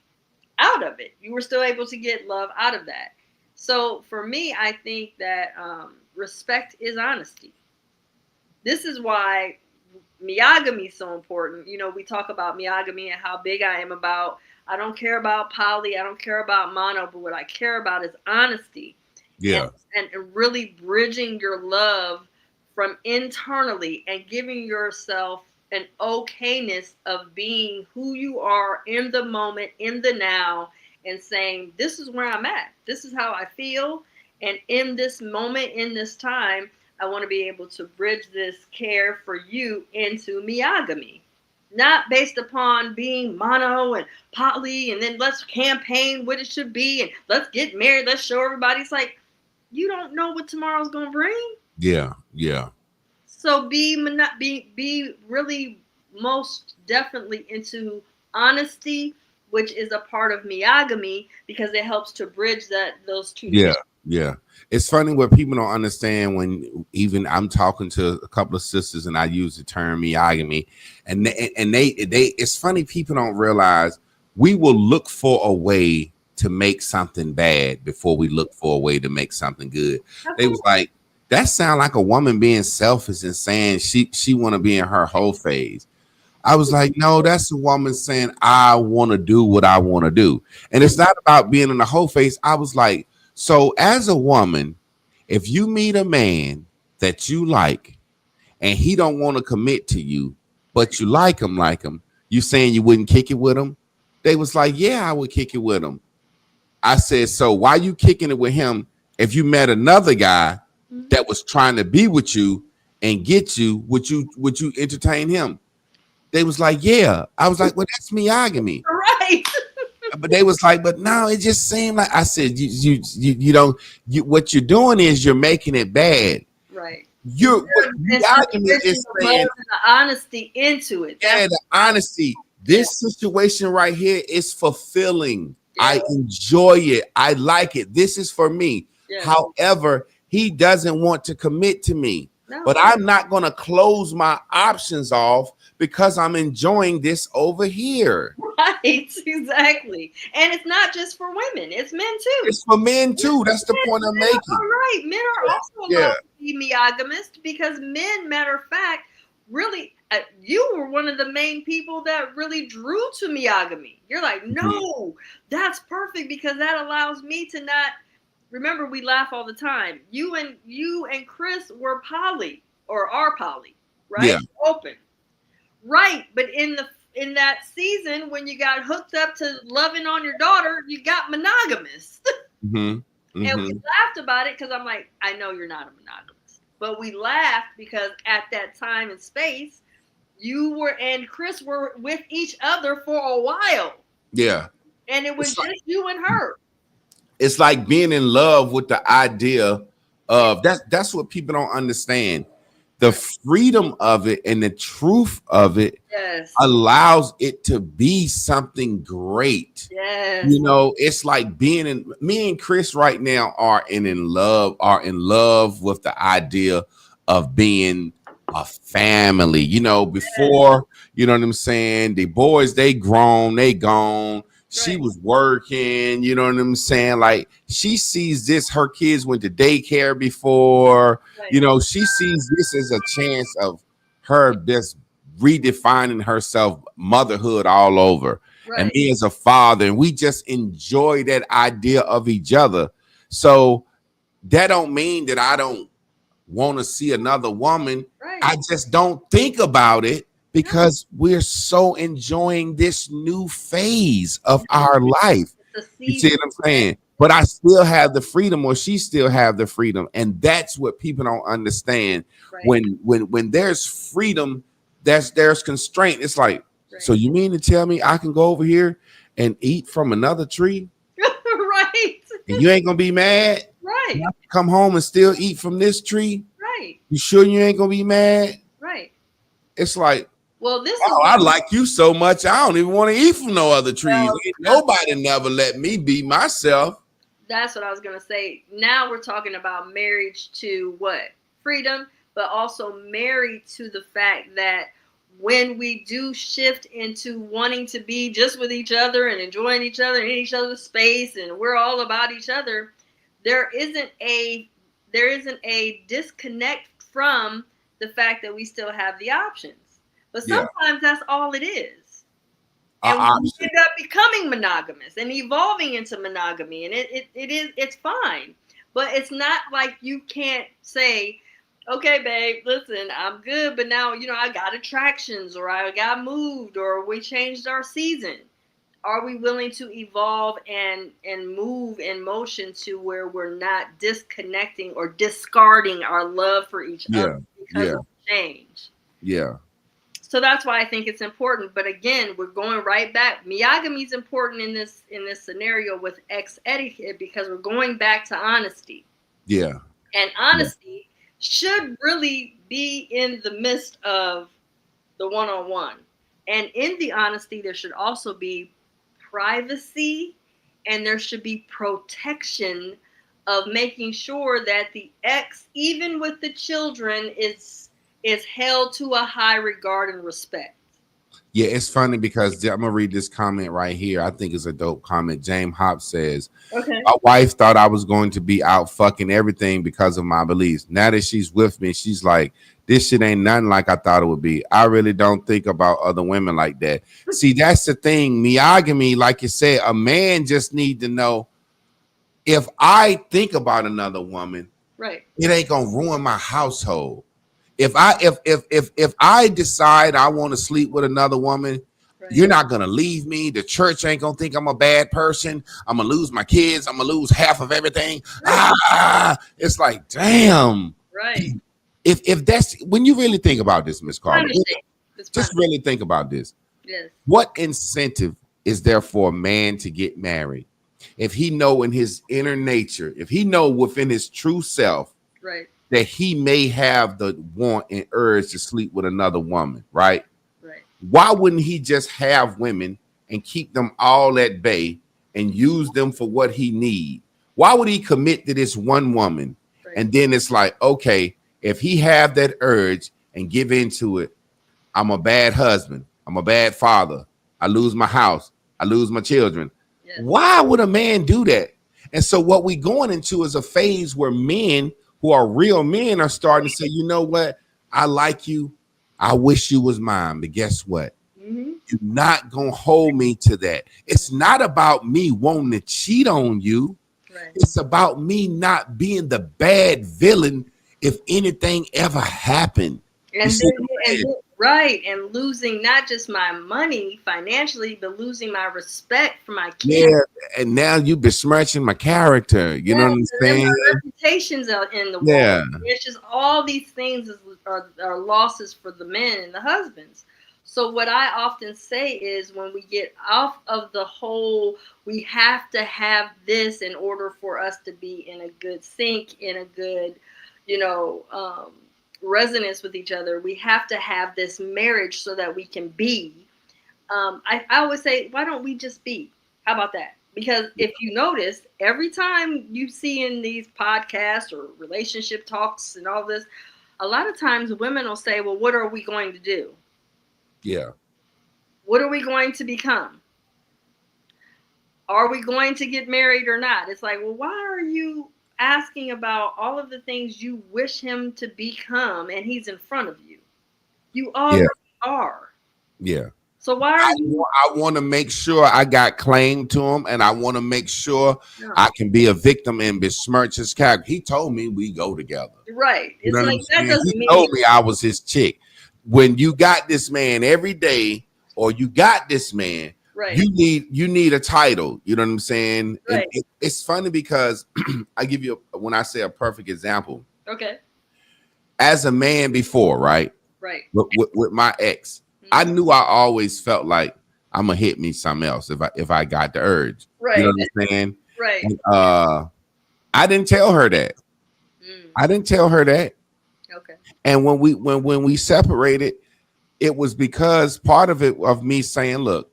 Out of it. You were still able to get love out of that. So for me, I think that respect is honesty. This is why miogamy is so important. You know, we talk about miogamy and how big I am about, I don't care about poly, I don't care about mono, but what I care about is honesty. Yeah. And really bridging your love from internally and giving yourself an okayness of being who you are in the moment, in the now, and saying, this is where I'm at. This is how I feel. And in this moment, in this time, I want to be able to bridge this care for you into miogamy. Not based upon being mono and poly, and then let's campaign what it should be, and let's get married, let's show everybody. It's like, you don't know what tomorrow's going to bring. Yeah, yeah. So be really most definitely into honesty, which is a part of miogamy because it helps to bridge those two. Yeah, yeah. It's funny what people don't understand when even I'm talking to a couple of sisters and I use the term miogamy, and they it's funny people don't realize we will look for a way to make something bad before we look for a way to make something good. Okay. They was like, that sound like a woman being selfish and saying she want to be in her whole phase. I was like, no, that's a woman saying I want to do what I want to do, and it's not about being in the whole phase. I was like, so as a woman, if you meet a man that you like and he don't want to commit to you, but you like him, you saying you wouldn't kick it with him? They was like, yeah, I would kick it with him. I said, so why you kicking it with him if you met another guy that was trying to be with you and get you, would you entertain him? They was like, yeah. I was like, well, that's monogamy. Right. But they was like, but no, it just seemed like, I said, you don't, what you're doing is you're making it bad. Right. What monogamy is saying, the honesty into it. Yeah, the honesty. This situation right here is fulfilling. Yeah. I enjoy it. I like it. This is for me. Yeah. However, he doesn't want to commit to me. No. But I'm not going to close my options off because I'm enjoying this over here. Right, exactly. And it's not just for women, it's men too. It's for men too. That's the point I'm making. All right. Men are also allowed to be monogamous because men, matter of fact, really, you were one of the main people that really drew to monogamy. You're like, no, that's perfect because that allows me to not. Remember, we laugh all the time. You and Chris were poly or are poly, right? Yeah. Open, right? But in that season, when you got hooked up to loving on your daughter, you got monogamous. And we laughed about it because I'm like, I know you're not a monogamist, but we laughed because at that time and space, you were and Chris were with each other for a while. Yeah, and it was just you and her. It's like being in love with the idea of that's what people don't understand. The freedom of it and the truth of it allows it to be something great. Yes. You know, it's like me and Chris right now are in love with the idea of being a family. You know, before, you know what I'm saying? The boys, they grown, they gone. She was working, you know what I'm saying? Like, she sees this, her kids went to daycare before, you know, she sees this as a chance of her just redefining herself, motherhood all over. And me as a father, and we just enjoy that idea of each other. So that don't mean that I don't want to see another woman. I just don't think about it. Because we're so enjoying this new phase of our life. You see what I'm saying? But I still have the freedom, or she still have the freedom. And that's what people don't understand. When there's freedom, there's constraint. It's like, so you mean to tell me I can go over here and eat from another tree? Right. And you ain't gonna be mad? Right. Come home and still eat from this tree? Right. You sure you ain't gonna be mad? Right. It's like, well, this I like you so much, I don't even want to eat from no other trees. Nobody never let me be myself. That's what I was going to say. Now we're talking about marriage to what? Freedom, but also married to the fact that when we do shift into wanting to be just with each other and enjoying each other and in each other's space, and we're all about each other, there isn't a disconnect from the fact that we still have the options. But sometimes that's all it is. And we end up becoming monogamous and evolving into monogamy. And it's fine. But it's not like you can't say, okay, babe, listen, I'm good, but now, you know, I got attractions, or I got moved, or we changed our season. Are we willing to evolve and move in motion to where we're not disconnecting or discarding our love for each other because of change? Yeah. So that's why I think it's important. But again, we're going right back. Monogamy is important in this scenario with etiquette because we're going back to honesty. Yeah. And honesty should really be in the midst of the one-on-one. And in the honesty, there should also be privacy, and there should be protection of making sure that the ex, even with the children, is held to a high regard and respect. Yeah, it's funny because I'm gonna read this comment right here. I think it's a dope comment. James Hop says, my wife thought I was going to be out fucking everything because of my beliefs. Now that she's with me, she's like, this shit ain't nothing like I thought it would be. I really don't think about other women like that. See, that's the thing. Monogamy, like you said, a man just need to know, if I think about another woman, it ain't gonna ruin my household. If I decide I want to sleep with another woman, you're not gonna leave me. The church ain't gonna think I'm a bad person. I'm gonna lose my kids. I'm gonna lose half of everything. It's like, damn. if that's when you really think about this, Miss I Carla, understand. It's just fine. really think about this. Yes. What incentive is there for a man to get married if he know in his inner nature, if he know within his true self Right. that he may have the want and urge to sleep with another woman, right? Right. Why wouldn't he just have women and keep them all at bay and use them for what he need? Why would he commit to this one woman? Right. And then it's like, okay, if he have that urge and give into it, I'm a bad husband. I'm a bad father. I lose my house. I lose my children. Yes. Why would a man do that? And so what we going into is a phase where men who are real men are starting to say, you know what? I like you. I wish you was mine. But guess what? Mm-hmm. You're not going to hold me to that. It's not about me wanting to cheat on you. Right. It's about me not being the bad villain if anything ever happened. And see then, right, and losing not just my money financially, but losing my respect for my kids. Yeah, and now you besmirching my character. You know what I'm And saying? my reputations are in the Yeah. world. It's just all these things are losses for the men and the husbands. So what I often say is when we get off of the whole, we have to have this in order for us to be in a good sync, in a good, resonance with each other. We have to have this marriage so that we can be. I always say, why don't we just be? How about that? Because if you notice, every time you see in these podcasts or relationship talks and all this, a lot of times women will say, well, what are we going to do? Yeah. What are we going to become? Are we going to get married or not? It's like, well, why are you asking about all of the things you wish him to become and he's in front of you? You already are. Yeah. So why are you? I want to make sure I got claim to him, and I want to make sure I can be a victim and besmirch his character. He told me we go together. Right. You It's know what like I'm that saying? doesn't He mean told me I was his chick. When you got this man every day, or you got this man, right. you need a title. You know what I'm saying? Right. And it's funny because I give you when I say a perfect example. Okay. As a man before, right? Right. With my ex, I knew I always felt like I'm gonna hit me something else if I got the urge. Right. You know what I'm saying? Right. And, I didn't tell her that. I didn't tell her that. Okay. And when we separated, it was because part of it of me saying, look,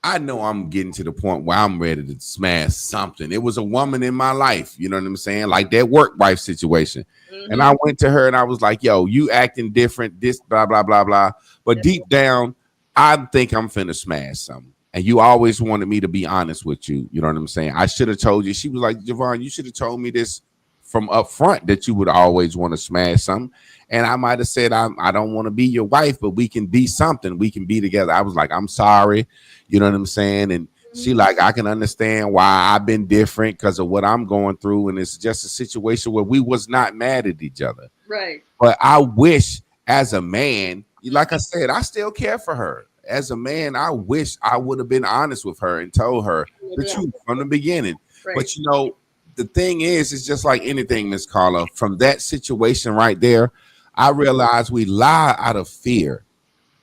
I know I'm getting to the point where I'm ready to smash something. It was a woman in my life, you know what I'm saying? Like that work wife situation. And I went to her and I was like, yo, you acting different, this, blah, blah, blah, blah. But deep down, I think I'm finna smash something. And you always wanted me to be honest with you. You know what I'm saying? I should have told you. She was like, Javon, you should have told me this from up front that you would always want to smash something. And I might have said, I don't want to be your wife, but we can be something. We can be together. I was like, I'm sorry. You know what I'm saying? And she like, I can understand why I've been different because of what I'm going through. And it's just a situation where we was not mad at each other. Right. But I wish as a man, like I said, I still care for her. As a man, I wish I would have been honest with her and told her the truth from the beginning. Right. But, you know, the thing is, it's just like anything, Miss Carla. From that situation right there, I realized we lie out of fear.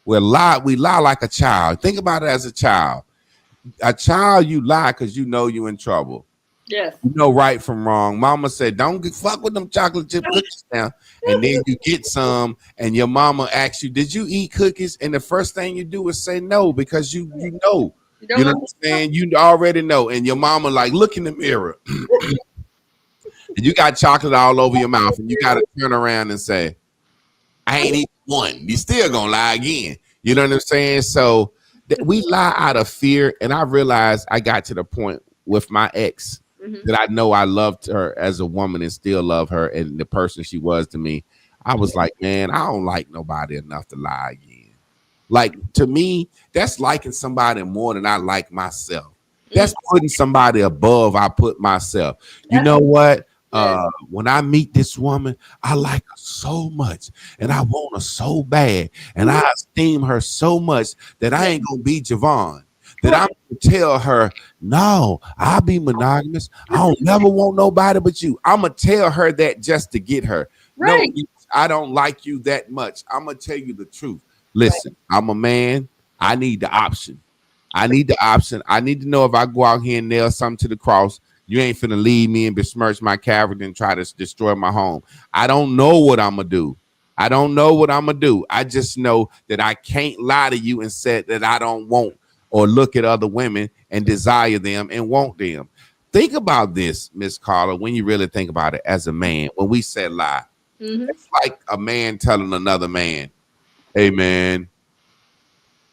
We lie like a child. Think about it as a child. A child, you lie because you know you're in trouble. Yes. You know right from wrong. Mama said, don't fuck with them chocolate chip cookies now. And then you get some, and your mama asks you, did you eat cookies? And the first thing you do is say no, because you know. You know what I'm saying? You already know. And your mama like, look in the mirror. And you got chocolate all over your mouth, and you got to turn around and say, I ain't eating one. You still gonna lie again. You know what I'm saying? So we lie out of fear. And I realized I got to the point with my ex that I know I loved her as a woman and still love her and the person she was to me. I was like, man, I don't like nobody enough to lie again. Like, to me, that's liking somebody more than I like myself. That's putting somebody above I put myself. You know what? When I meet this woman, I like her so much and I want her so bad and I esteem her so much that I ain't gonna be Javon. That I'm gonna tell her, no, I'll be monogamous. I don't never want nobody but you. I'm gonna tell her that just to get her. Right. No, I don't like you that much. I'm gonna tell you the truth. Listen, I'm a man. I need the option. I need the option. I need to know if I go out here and nail something to the cross, you ain't finna leave me and besmirch my character and try to destroy my home. I don't know what I'm gonna do. I don't know what I'm gonna do. I just know that I can't lie to you and say that I don't want or look at other women and desire them and want them. Think about this, Miss Carla, when you really think about it as a man, when we say lie, it's like a man telling another man, hey man,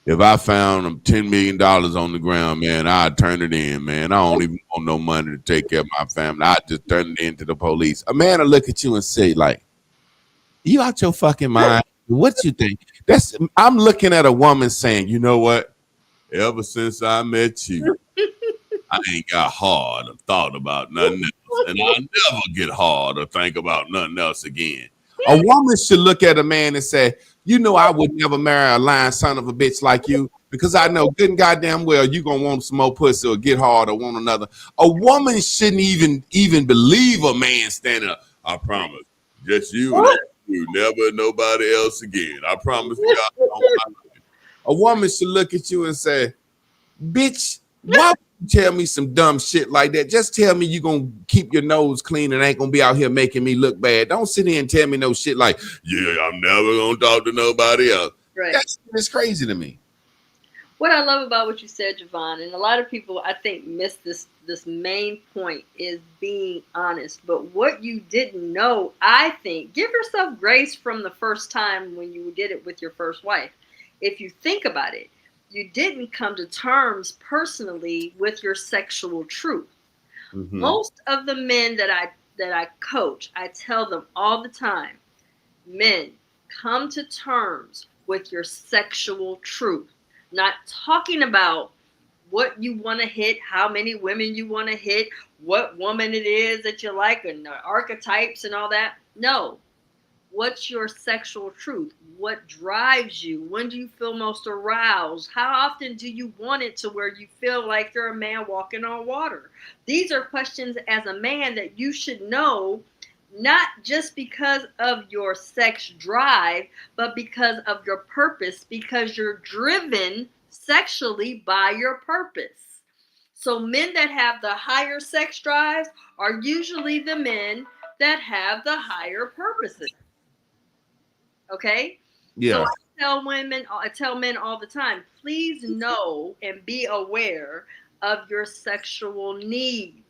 if I found $10 million on the ground, man, I'd turn it in, man. I don't even want no money to take care of my family. I'd just turn it in to the police. A man will look at you and say, like, you out your fucking mind? What you think? I'm looking at a woman saying, you know what? Ever since I met you, I ain't got hard or thought about nothing else. And I'll never get hard or think about nothing else again. A woman should look at a man and say, you know, I would never marry a lying son of a bitch like you because I know good and goddamn well you going to want some more pussy or get hard or want another. A woman shouldn't even believe a man standing up. I promise. Just you and you, never nobody else again. I promise you. A woman should look at you and say, bitch, why would you tell me some dumb shit like that? Just tell me you gonna keep your nose clean and ain't gonna be out here making me look bad. Don't sit here and tell me no shit like, yeah, I'm never gonna talk to nobody else. Right. That's crazy to me. What I love about what you said, Javon, and a lot of people I think miss this main point is being honest. But what you didn't know, I think, give yourself grace from the first time when you did it with your first wife. If you think about it, you didn't come to terms personally with your sexual truth. Mm-hmm. Most of the men that I coach, I tell them all the time, men, come to terms with your sexual truth. Not talking about what you want to hit, how many women you want to hit, what woman it is that you like, and the archetypes and all that. No. What's your sexual truth? What drives you? When do you feel most aroused? How often do you want it to where you feel like you're a man walking on water? These are questions as a man that you should know, not just because of your sex drive, but because of your purpose, because you're driven sexually by your purpose. So men that have the higher sex drives are usually the men that have the higher purposes. Okay? Yeah. So I tell men all the time, please know and be aware of your sexual needs.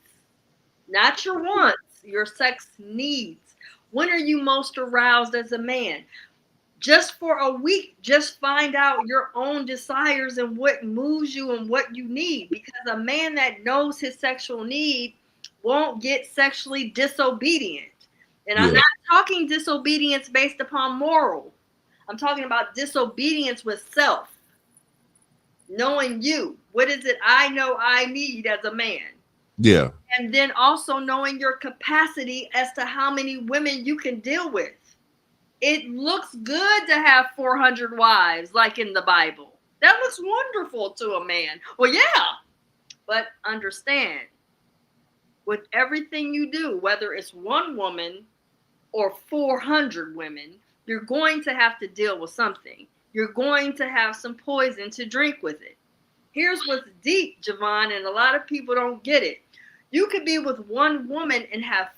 Not your wants, your sex needs. When are you most aroused as a man? Just for a week, just find out your own desires and what moves you and what you need. Because a man that knows his sexual need won't get sexually disobedient. And I'm not talking disobedience based upon moral. I'm talking about disobedience with self. Knowing you. What is it I know I need as a man? Yeah. And then also knowing your capacity as to how many women you can deal with. It looks good to have 400 wives like in the Bible. That looks wonderful to a man. Well, yeah. But understand, with everything you do, whether it's one woman or 400 women, you're going to have to deal with something. You're going to have some poison to drink with it. Here's what's deep, Javon, and a lot of people don't get it. You could be with one woman and have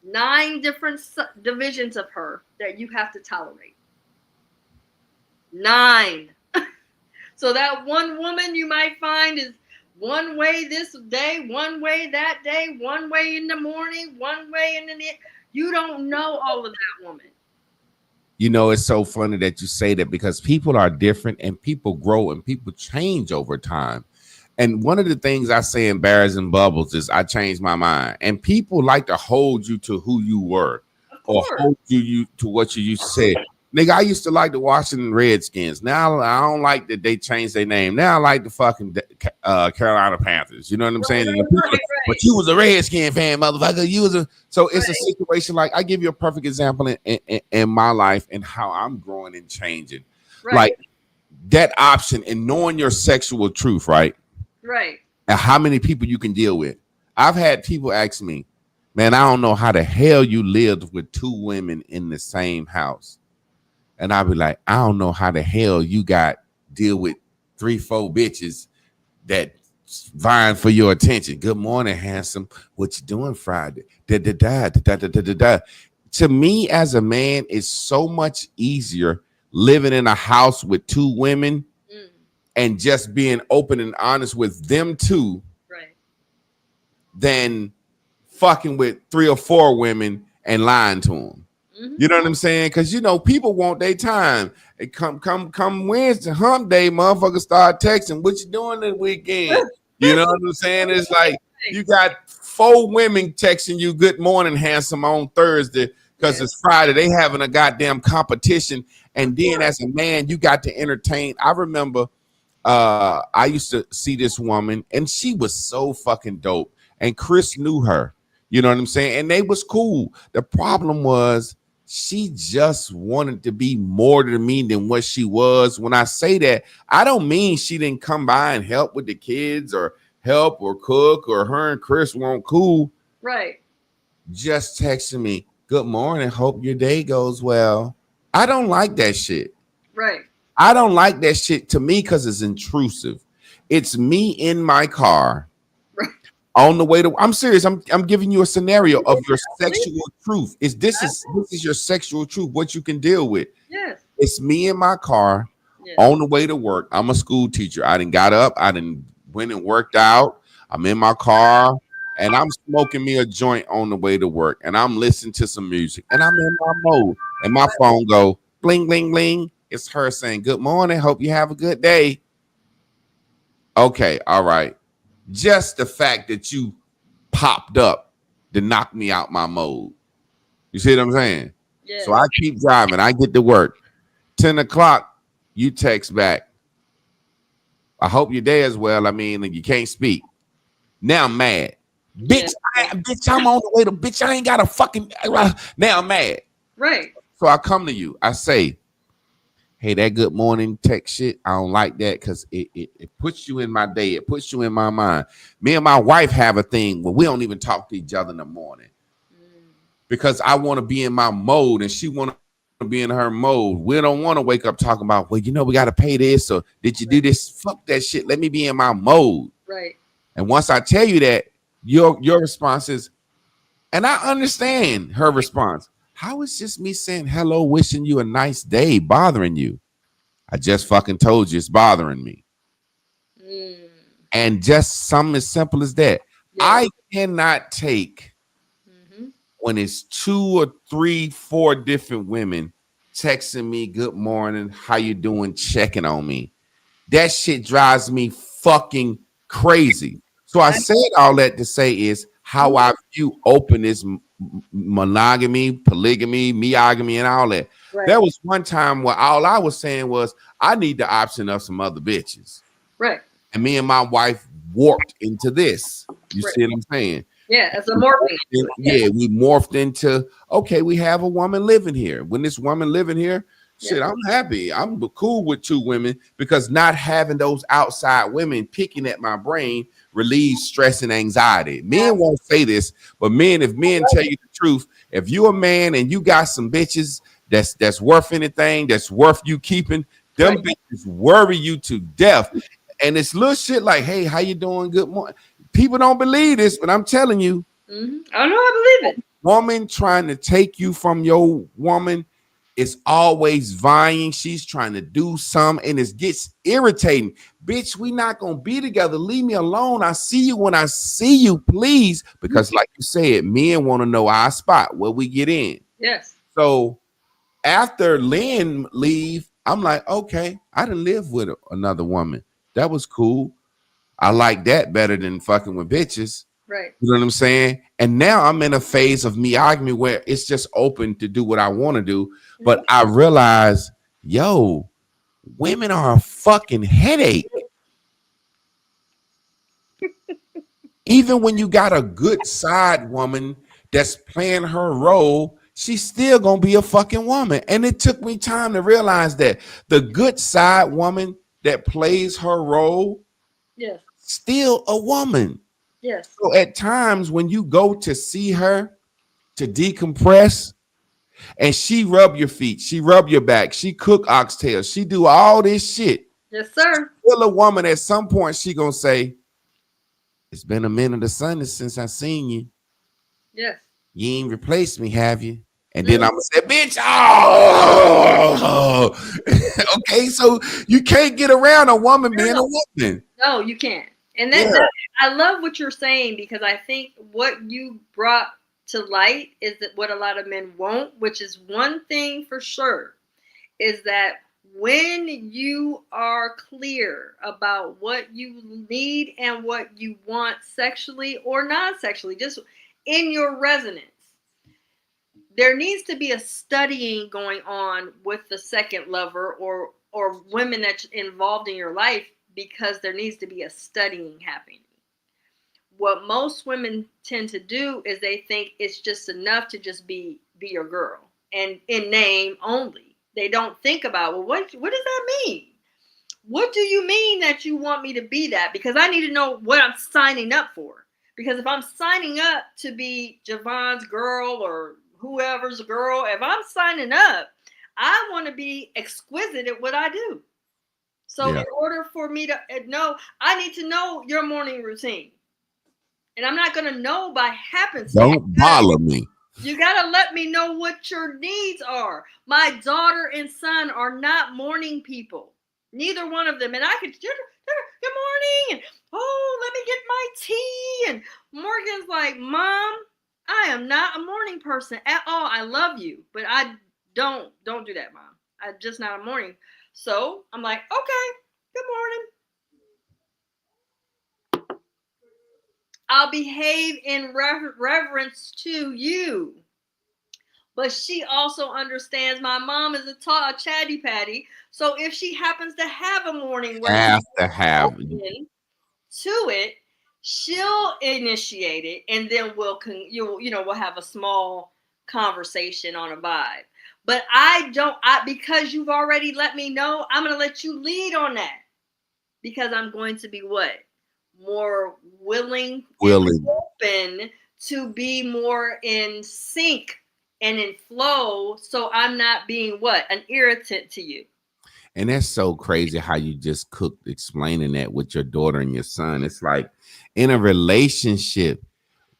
9 different divisions of her that you have to tolerate. 9. So that one woman you might find is one way this day, one way that day, one way in the morning, one way in the night. You don't know all of that woman. You know, it's so funny that you say that because people are different and people grow and people change over time. And one of the things I say in Bears and Bubbles is I changed my mind. And people like to hold you to who you were or hold you to what you used to say. Nigga, I used to like the Washington Redskins. Now I don't like that they changed their name. Now I like the fucking Carolina Panthers. You know what I'm saying? Right. But you was a Redskin fan, motherfucker. So it's a situation like I give you a perfect example in my life and how I'm growing and changing. Right. Like that option and knowing your sexual truth, right? Right. And how many people you can deal with. I've had people ask me, Man, I don't know how the hell you lived with two women in the same house. And I'll be like, I don't know how the hell you got deal with 3, 4 bitches that vying for your attention. Good morning, handsome. What you doing Friday? Da da da da da da da da. To me, as a man, it's so much easier living in a house with two women Mm. and just being open and honest with them two Right. than fucking with 3 or 4 women and lying to them. Mm-hmm. You know what I'm saying? Because people want their time. It come Wednesday, hump day, motherfuckers start texting. What you doing this weekend? You know what I'm saying? It's like you got 4 women texting you good morning, handsome, on Thursday because it's Friday. They having a goddamn competition. And then as a man, you got to entertain. I remember I used to see this woman and she was so fucking dope. And Chris knew her. You know what I'm saying? And they was cool. The problem was she just wanted to be more to me than what she was. When I say that, I don't mean she didn't come by and help with the kids or help or cook or her and Chris weren't cool. Right. Just texting me, good morning, hope your day goes well. I don't like that shit. Right. I don't like that shit to me because it's intrusive. It's me in my car on the way to. I'm serious. I'm giving you a scenario of your sexual truth. This is your sexual truth. What you can deal with. Yes. It's me in my car on the way to work. I'm a school teacher. I done got up. I done went and worked out. I'm in my car and I'm smoking me a joint on the way to work and I'm listening to some music and I'm in my mode and my phone go bling bling bling. It's her saying, good morning. Hope you have a good day. Okay. All right. Just the fact that you popped up to knock me out my mode. You see what I'm saying? Yes. So I keep driving. I get to work. 10 o'clock, you text back. I hope your day is well. I mean, you can't speak. Now I'm mad. Bitch, I'm on the way to bitch. I ain't got a fucking. Now I'm mad. Right. So I come to you. I say, hey, that good morning text shit, I don't like that because it puts you in my day. It puts you in my mind. Me and my wife have a thing where we don't even talk to each other in the morning because I want to be in my mode and she want to be in her mode. We don't want to wake up talking about, well, we got to pay this or did you do this? Fuck that shit. Let me be in my mode. Right. And once I tell you that, your response is, and I understand her response. How is just me saying hello, wishing you a nice day, bothering you? I just fucking told you it's bothering me. And just something as simple as that. Yeah. I cannot take when it's 2 or 3, 4 different women texting me, good morning, how you doing, checking on me. That shit drives me fucking crazy. So I said all that to say is how I view openness, monogamy, polygamy, meogamy, and all that. Right. There was one time where all I was saying was I need the option of some other bitches. Right. And me and my wife warped into this. You see what I'm saying? Yeah, it's a morphing. Yeah, we morphed into, okay, we have a woman living here. When this woman living here, shit, I'm happy. I'm cool with 2 women because not having those outside women picking at my brain relieves stress and anxiety. Men won't say this, but if men tell you the truth, if you're a man and you got some bitches that's worth anything, that's worth you keeping, them bitches worry you to death. And it's little shit like, hey, how you doing? Good morning. People don't believe this, but I'm telling you. I know, I believe it. Woman trying to take you from your woman is always vying. She's trying to do something and it gets irritating. Bitch, we not going to be together. Leave me alone. I see you when I see you, please. Because like you said, men want to know our spot where we get in. Yes. So after Lynn leave, I'm like, okay, I didn't live with another woman. That was cool. I like that better than fucking with bitches. Right. You know what I'm saying? And now I'm in a phase of meogamy where it's just open to do what I want to do. But I realize, yo, women are a fucking headache. Even when you got a good side woman that's playing her role, she's still gonna be a fucking woman. And it took me time to realize that the good side woman that plays her role, still a woman. Yes. So at times when you go to see her to decompress, and she rub your feet, she rub your back, she cook oxtails, she do all this shit. Yes, sir. Still a woman at some point she gonna say, "It's been a minute of Sunday since I seen you. Yes. You ain't replaced me, have you?" And then Mm. I'm gonna say, "Bitch, oh, okay." So you can't get around a woman being a woman. No, you can't. And Yeah, I love what you're saying, because I think what you brought to light is that what a lot of men won't, which is one thing for sure, is that when you are clear about what you need and what you want sexually or non-sexually, just in your resonance, there needs to be a studying going on with the second lover or women that's involved in your life, because there needs to be a studying happening. What most women tend to do is they think it's just enough to just be your girl, and in name only. They don't think about, well, what does that mean? What do you mean that you want me to be that? Because I need to know what I'm signing up for. Because if I'm signing up to be Javon's girl or whoever's girl, if I'm signing up, I want to be exquisite at what I do. So yeah. in order for me to know, I need to know your morning routine. And I'm not going to know by happenstance. Don't bother me. You got to let me know what your needs are. My daughter and son are not morning people. Neither one of them. And I could, good morning. And, oh, let me get my tea. And Morgan's like, Mom, I am not a morning person at all. I love you, but I don't do that, Mom. I'm just not a morning. So I'm like, okay, good morning. I'll behave in reverence to you. But she also understands my mom is a chatty patty. So if she happens to have a morning where she's Have to have. open to it, she'll initiate it, and then we'll have a small conversation on a vibe. But because you've already let me know, I'm gonna let you lead on that, because I'm going to be what? More willing and Willing. open to be more in sync and in flow, so I'm not being what? An irritant to you. And that's so crazy how you just cooked explaining that with your daughter and your son. It's like in a relationship,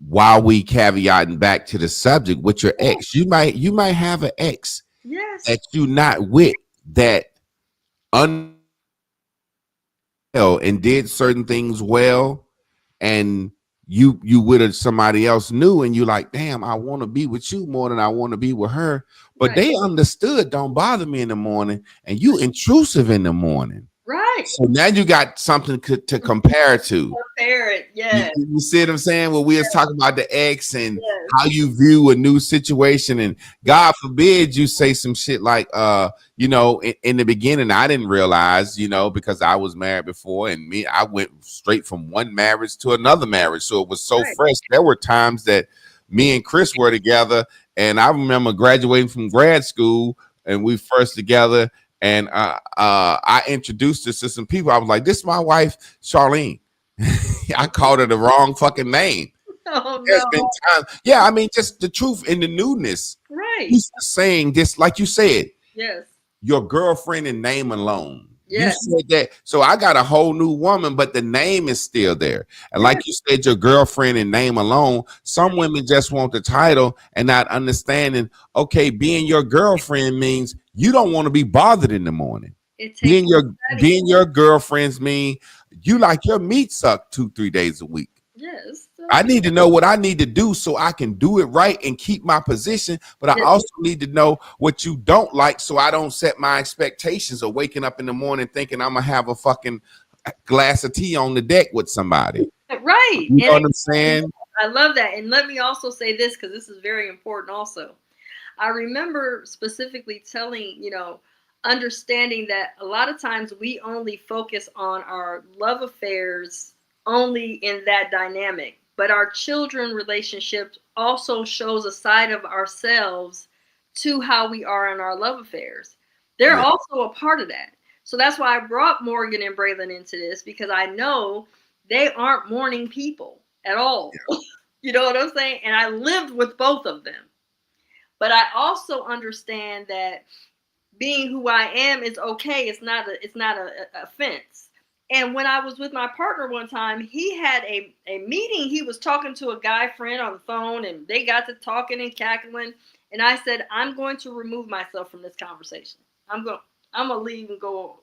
while we caveating back to the subject with your ex, you might have an ex Yes. that you not with that and did certain things well, and you with somebody else new, and you like, damn, I want to be with you more than I want to be with her. But Right. they understood, don't bother me in the morning, and you intrusive in the morning. Right. So now you got something to compare to. Compare it. Yes. You see what I'm saying? Well, we was talking about the ex and Yes. how you view a new situation, and God forbid you say some shit like, in the beginning, I didn't realize, because I was married before, and I went straight from one marriage to another marriage, so it was so Right. fresh. There were times that me and Chris were together, and I remember graduating from grad school, and we first together. And I introduced her to some people. I was like, "This is my wife, Charlene." I called her the wrong fucking name. Oh There's no. been times, yeah. I mean, just the truth and the newness. Right. He's saying this, like you said, Yes. your girlfriend in name alone. You Yes. said that, so I got a whole new woman, but the name is still there. And Yes. like you said, your girlfriend in name alone. Some women just want the title and not understanding. Okay, being your girlfriend means you don't want to be bothered in the morning. It takes Being your girlfriends mean you like your meat sucked 2-3 days a week. Yes. I need to know what I need to do so I can do it right and keep my position. But I also need to know what you don't like so I don't set my expectations of waking up in the morning thinking I'm going to have a fucking glass of tea on the deck with somebody. Right. You know what I'm saying? I love that. And let me also say this, because this is very important also. I remember specifically telling, understanding that a lot of times we only focus on our love affairs only in that dynamic. But our children relationships also shows a side of ourselves to how we are in our love affairs. They're also a part of that. So that's why I brought Morgan and Braylon into this, because I know they aren't morning people. at all. You know what I'm saying? And I lived with both of them. But I also understand that being who I am is okay. It's not a offense. And when I was with my partner one time, he had a meeting. He was talking to a guy friend on the phone, and they got to talking and cackling. And I said, I'm going to remove myself from this conversation. I'm gonna leave and go on.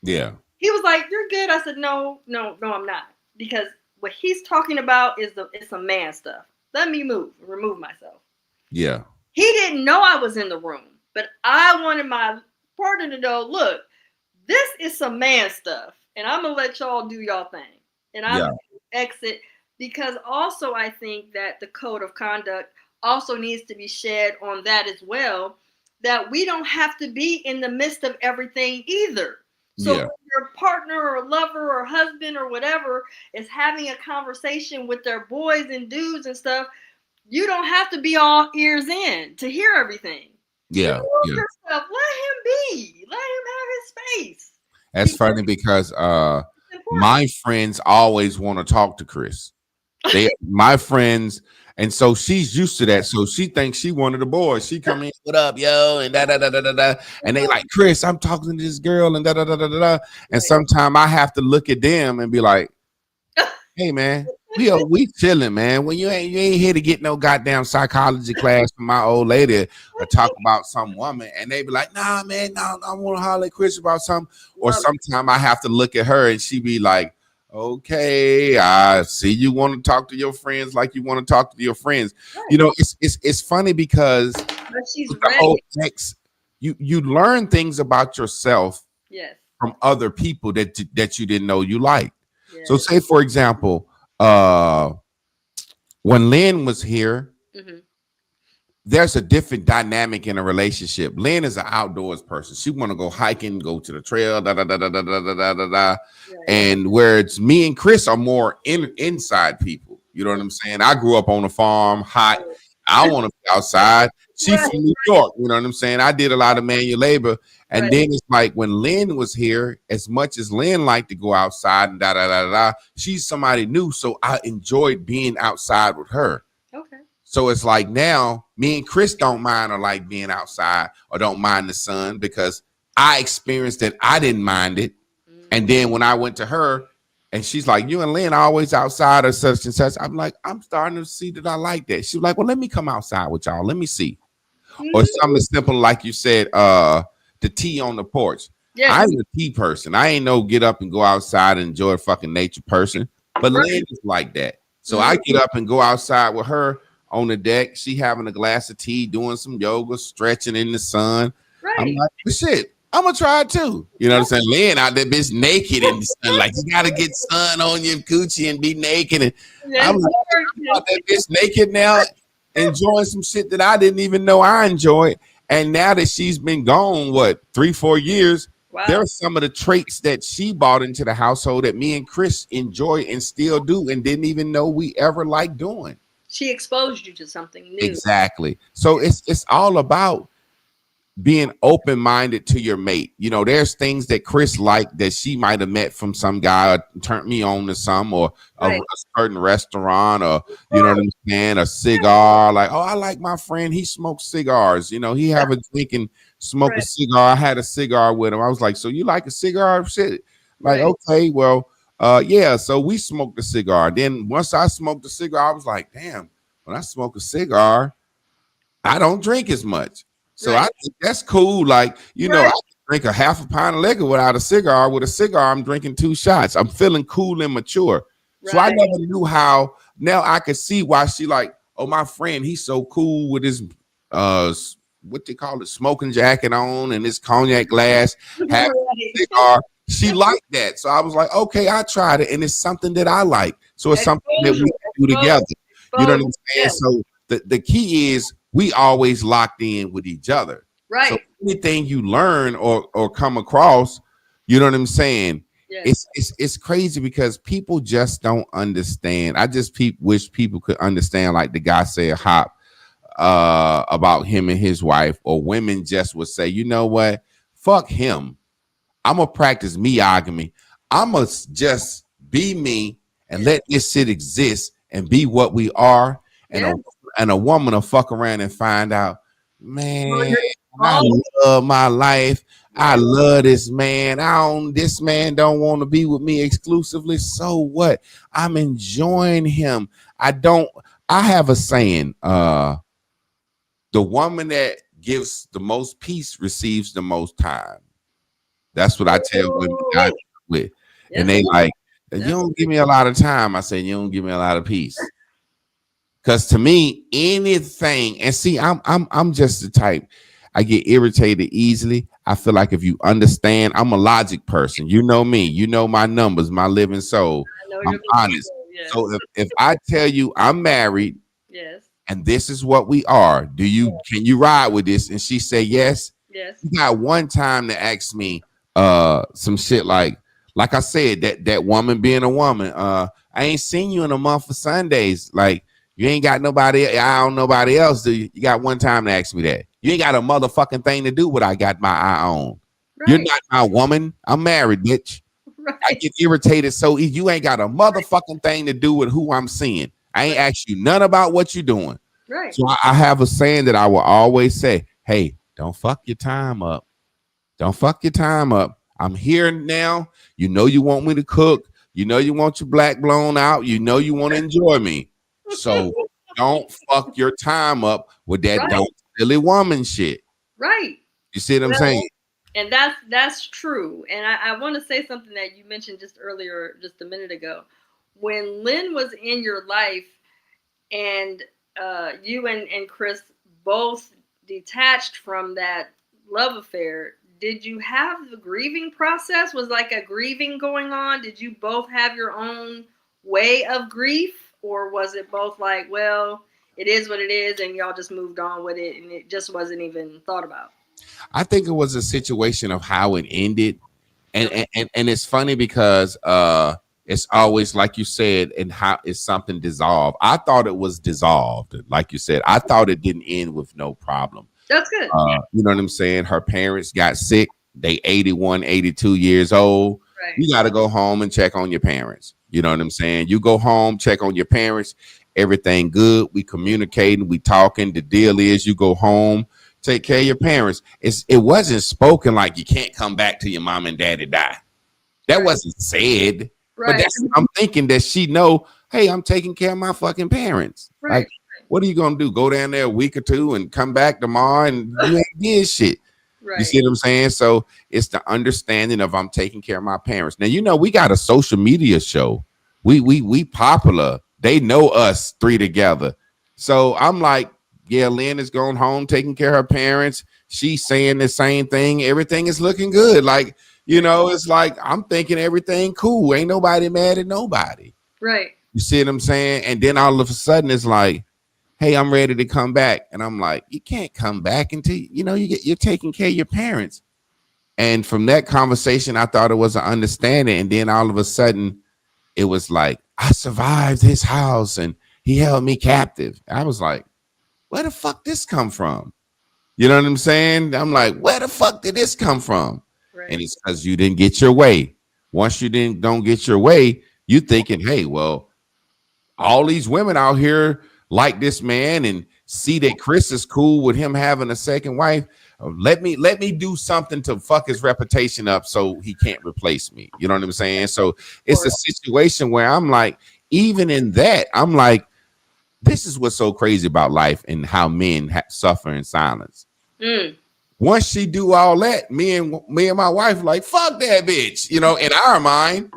Yeah. He was like, "You're good." I said, "No, no, no, I'm not." Because what he's talking about it's some man stuff. Let me remove myself. Yeah. He didn't know I was in the room, but I wanted my partner to know, look, this is some man stuff, and I'm gonna let y'all do y'all thing, and I'm gonna exit, because also I think that the code of conduct also needs to be shed on that as well, that we don't have to be in the midst of everything either. So when your partner or lover or husband or whatever is having a conversation with their boys and dudes and stuff, you don't have to be all ears in to hear everything. Yeah. Remove yourself. Let him be. Let him have his space. That's funny because my friends always want to talk to Chris. My friends, and so she's used to that. So she thinks she one of the boys. She come in, what up, yo, and da da da da da da. And they like, Chris, I'm talking to this girl, and da da da da da da. And sometimes I have to look at them and be like, hey man, we chilling, man. When you ain't here to get no goddamn psychology class from my old lady or talk about some woman, and they be like, nah, man, no, I want to holler at Chris about something. Or sometimes I have to look at her and she be like, okay, I see you want to talk to your friends like you want to talk to your friends. Right. You know, it's funny because the whole text, you learn things about yourself from other people that you didn't know you liked. Yes. So say, for example, when Lynn was here, there's a different dynamic in a relationship. Lynn is an outdoors person. She want to go hiking, go to the trail, da da da da da da da da da. And where it's me and Chris are more inside people. You know what I'm saying? I grew up on a farm, hot. I want to be outside. She's from New York. You know what I'm saying? I did a lot of manual labor. And then it's like when Lynn was here, as much as Lynn liked to go outside and da da da da, she's somebody new. So I enjoyed being outside with her. Okay. So it's like now me and Chris don't mind or like being outside or don't mind the sun because I experienced that I didn't mind it. And then when I went to her and she's like, you and Lynn are always outside or such and such. I'm like, I'm starting to see that I like that. She was like, well, let me come outside with y'all. Let me see. Or something simple like you said, the tea on the porch. Yes. I'm a tea person. I ain't no get up and go outside and enjoy a fucking nature person. But Lynn is like that. So I get up and go outside with her on the deck. She having a glass of tea, doing some yoga, stretching in the sun. Right. I'm like, shit, I'm gonna try it too. You know what I'm saying? Lynn out there bitch naked in the sun. Like you gotta get sun on your coochie and be naked. And I'm like, about that bitch naked now, enjoying some shit that I didn't even know I enjoyed. And now that she's been gone, 3-4 years, there are some of the traits that she brought into the household that me and Chris enjoy and still do and didn't even know we ever liked doing. She exposed you to something new. Exactly. So it's all about being open-minded to your mate. You know, there's things that Chris liked that she might have met from some guy or turned me on to some or a certain restaurant or, you know what I'm saying, a cigar. Like, oh, I like my friend. He smokes cigars. You know, he have a drink and smoke a cigar. I had a cigar with him. I was like, so you like a cigar? Shit. Like, okay, well, yeah. So we smoked a cigar. Then once I smoked a cigar, I was like, damn, when I smoke a cigar, I don't drink as much. So I think that's cool. Like, you know, I can drink a half a pint of liquor without a cigar. With a cigar, I'm drinking 2 shots. I'm feeling cool and mature. So I never knew how. Now I can see why she like, oh, my friend, he's so cool with his what they call it, smoking jacket on and his cognac glass, having a cigar. She liked that. So I was like, okay, I tried it. And it's something that I like. So it's something that we can do together. You know what I'm saying? So the key is we always locked in with each other. Right. So anything you learn or come across, you know what I'm saying? Yes. It's crazy because people just don't understand. I just wish people could understand, like the guy said, Hop, about him and his wife, or women just would say, you know what? Fuck him. I'm going to practice me-ogamy. I'm going to just be me and let this shit exist. and be what we are, and Yeah. a woman will fuck around and find out, Well, man, you're I wrong. love my life. I Yeah. love this man. This man don't want to be with me exclusively. So what? I'm enjoying him. I have a saying, the woman that gives the most peace receives the most time. That's what I tell women I Ooh. deal with. And Yes, they like, you that's don't give me a lot of time. I said, you don't give me a lot of peace. Because to me, anything, and see, I'm just the type. I get irritated easily. I feel like if you understand, I'm a logic person. You know me. You know my numbers, my living soul. I know I'm you're honest. yes. So if I tell you I'm married Yes. and this is what we are, can you ride with this? And she say yes. Yes. You got one time to ask me some shit like I said, that woman being a woman. I ain't seen you in a month for Sundays. Like you ain't got nobody, I don't nobody else. Do you? You got one time to ask me that. You ain't got a motherfucking thing to do what I got my eye on. You're Right. not my woman. I'm married, bitch. I Right. get irritated so you ain't got a motherfucking thing to do with who I'm seeing. I ain't asked you none about what you're doing. Right. So I have a saying that I will always say, hey, don't fuck your time up. Don't fuck your time up. I'm here now. You know you want me to cook. You know you want your black blown out. You know you want to enjoy me. So don't fuck your time up with that Right. don't silly woman shit. Right. You see what I'm Well, saying? and that's true. And I want to say something that you mentioned just earlier, just a minute ago. When Lynn was in your life and you and Chris both detached from that love affair, did you have the grieving process? Was like a grieving going on? Did you both have your own way of grief? Or was it both like, well, it is what it is and y'all just moved on with it and it just wasn't even thought about? I think it was a situation of how it ended. And it's funny because it's always like you said, and how is something dissolved. I thought it was dissolved, like you said. I thought it didn't end with no problem. That's good. You know what I'm saying? Her parents got sick. They 81, 82 years old. Right. You got to go home and check on your parents. You know what I'm saying? You go home, check on your parents. Everything good. We communicating, we talking. The deal is you go home, take care of your parents. It wasn't spoken like you can't come back till your mom and daddy die. That Right. wasn't said. But Right. I'm thinking that she know, hey, I'm taking care of my fucking parents. Right. Like, what are you gonna do? Go down there a week or two and come back tomorrow and you ain't did shit. Right. You see what I'm saying? So it's the understanding of I'm taking care of my parents. Now, you know, we got a social media show. We popular. They know us three together. So I'm like, yeah, Lynn is going home taking care of her parents. She's saying the same thing. Everything is looking good. Like, you know, it's like I'm thinking everything cool. Ain't nobody mad at nobody. Right. You see what I'm saying? And then all of a sudden it's like, hey, I'm ready to come back. And I'm like, you can't come back until you know you're taking care of your parents. And from that conversation, I thought it was an understanding. And then all of a sudden, it was like, I survived his house and he held me captive. I was like, where the fuck this come from? You know what I'm saying? I'm like, where the fuck did this come from? Right. And it's because you didn't get your way. Once you don't get your way, you thinking, hey, well, all these women out here like this man and see that Chris is cool with him having a second wife. Let me do something to fuck his reputation up so he can't replace me. You know what I'm saying? So it's a situation where I'm like, even in that, I'm like, this is what's so crazy about life and how men suffer in silence. Once she do all that, me and my wife like, fuck that bitch, you know, in our mind.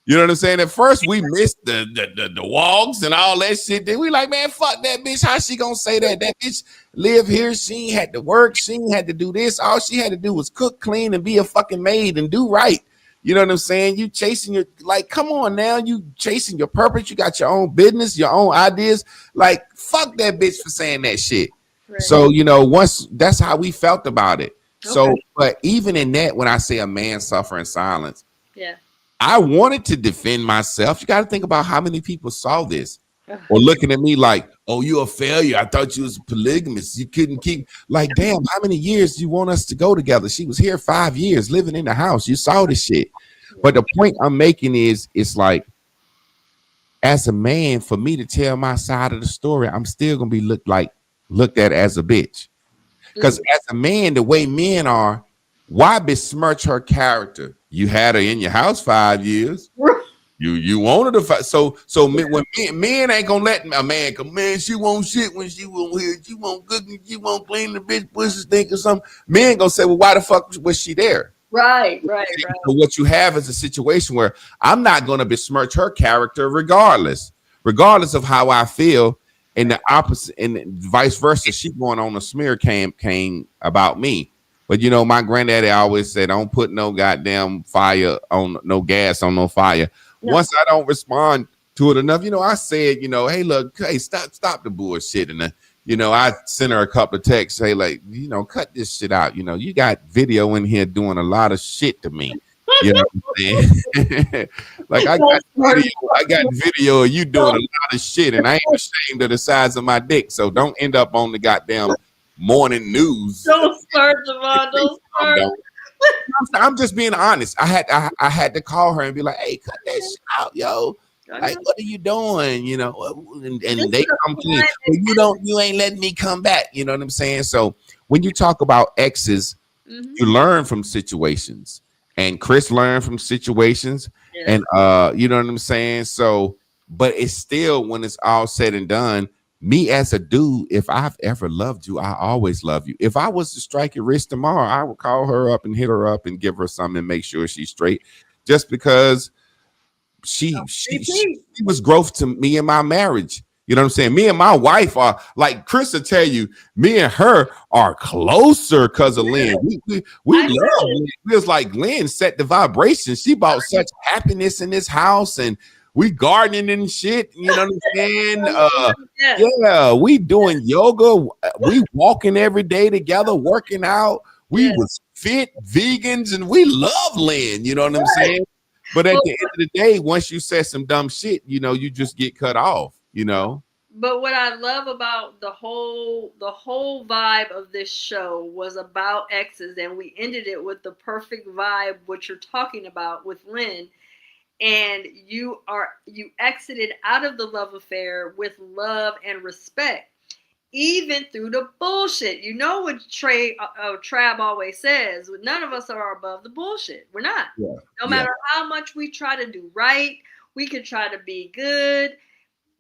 You know what I'm saying? At first, we missed the walks and all that shit. Then we like, man, fuck that bitch. How she gonna say that? That bitch live here. She ain't had to work. She ain't had to do this. All she had to do was cook, clean, and be a fucking maid and do right. You know what I'm saying? You chasing your, like, come on now. You chasing your purpose. You got your own business, your own ideas. Like, fuck that bitch for saying that shit. Right. So, you know, once that's how we felt about it. Okay. So, but even in that, when I say a man suffer in silence, yeah. I wanted to defend myself. You got to think about how many people saw this or looking at me like, oh, you're a failure. I thought you was polygamous. You couldn't keep, like, damn, how many years do you want us to go together? She was here 5 years living in the house. You saw the shit. But the point I'm making is, it's like, as a man, for me to tell my side of the story, I'm still gonna be looked at as a bitch. Because as a man, the way men are, why besmirch her character? You had her in your house 5 years. You wanted to fight. So when men ain't gonna let a man come, man, she won't shit when she won't hear, she won't cook, she won't clean the bitch pussy stink or something. Men gonna say, well, why the fuck was she there? Right. So what you have is a situation where I'm not gonna besmirch her character regardless of how I feel. And the opposite, and vice versa, she going on a smear campaign about me. But my granddaddy always said, "Don't put no goddamn fire on no gas on no fire." No. Once I don't respond to it enough, I said, hey, look, hey, stop the bullshit, and I sent her a couple of texts, say like, cut this shit out. You got video in here doing a lot of shit to me. You know what I'm saying? Like I got video of you doing a lot of shit, and I ain't ashamed of the size of my dick. So don't end up on the goddamn morning news. Don't start, Javon. Don't start. I'm just being honest. I had to call her and be like, hey, cut that shit out, yo. Like, what are you doing? And they come to me. Well, you ain't letting me come back. You know what I'm saying? So when you talk about exes, you learn from situations. And Chris learned from situations, and you know what I'm saying? So, but it's still, when it's all said and done, me as a dude, if I've ever loved you, I always love you. If I was to strike your wrist tomorrow, I would call her up and hit her up and give her something and make sure she's straight, just because she was growth to me in my marriage. You know what I'm saying? Me and my wife are, like Chris will tell you, me and her are closer because of Lynn. We love Lynn. It feels like Lynn set the vibration. She brought such happiness in this house, and we gardening and shit. You know what I'm saying? Yeah, we doing yoga. We walking every day together, working out. We was fit, vegans, and we love Lynn. You know what I'm saying? But at the end of the day, once you say some dumb shit, you just get cut off. But what I love about the whole vibe of this show was about exes, and we ended it with the perfect vibe, what you're talking about with Lynn. And you exited out of the love affair with love and respect, even through the bullshit. You know what Trav always says: none of us are above the bullshit. We're not. No matter how much we try to do right, we can try to be good.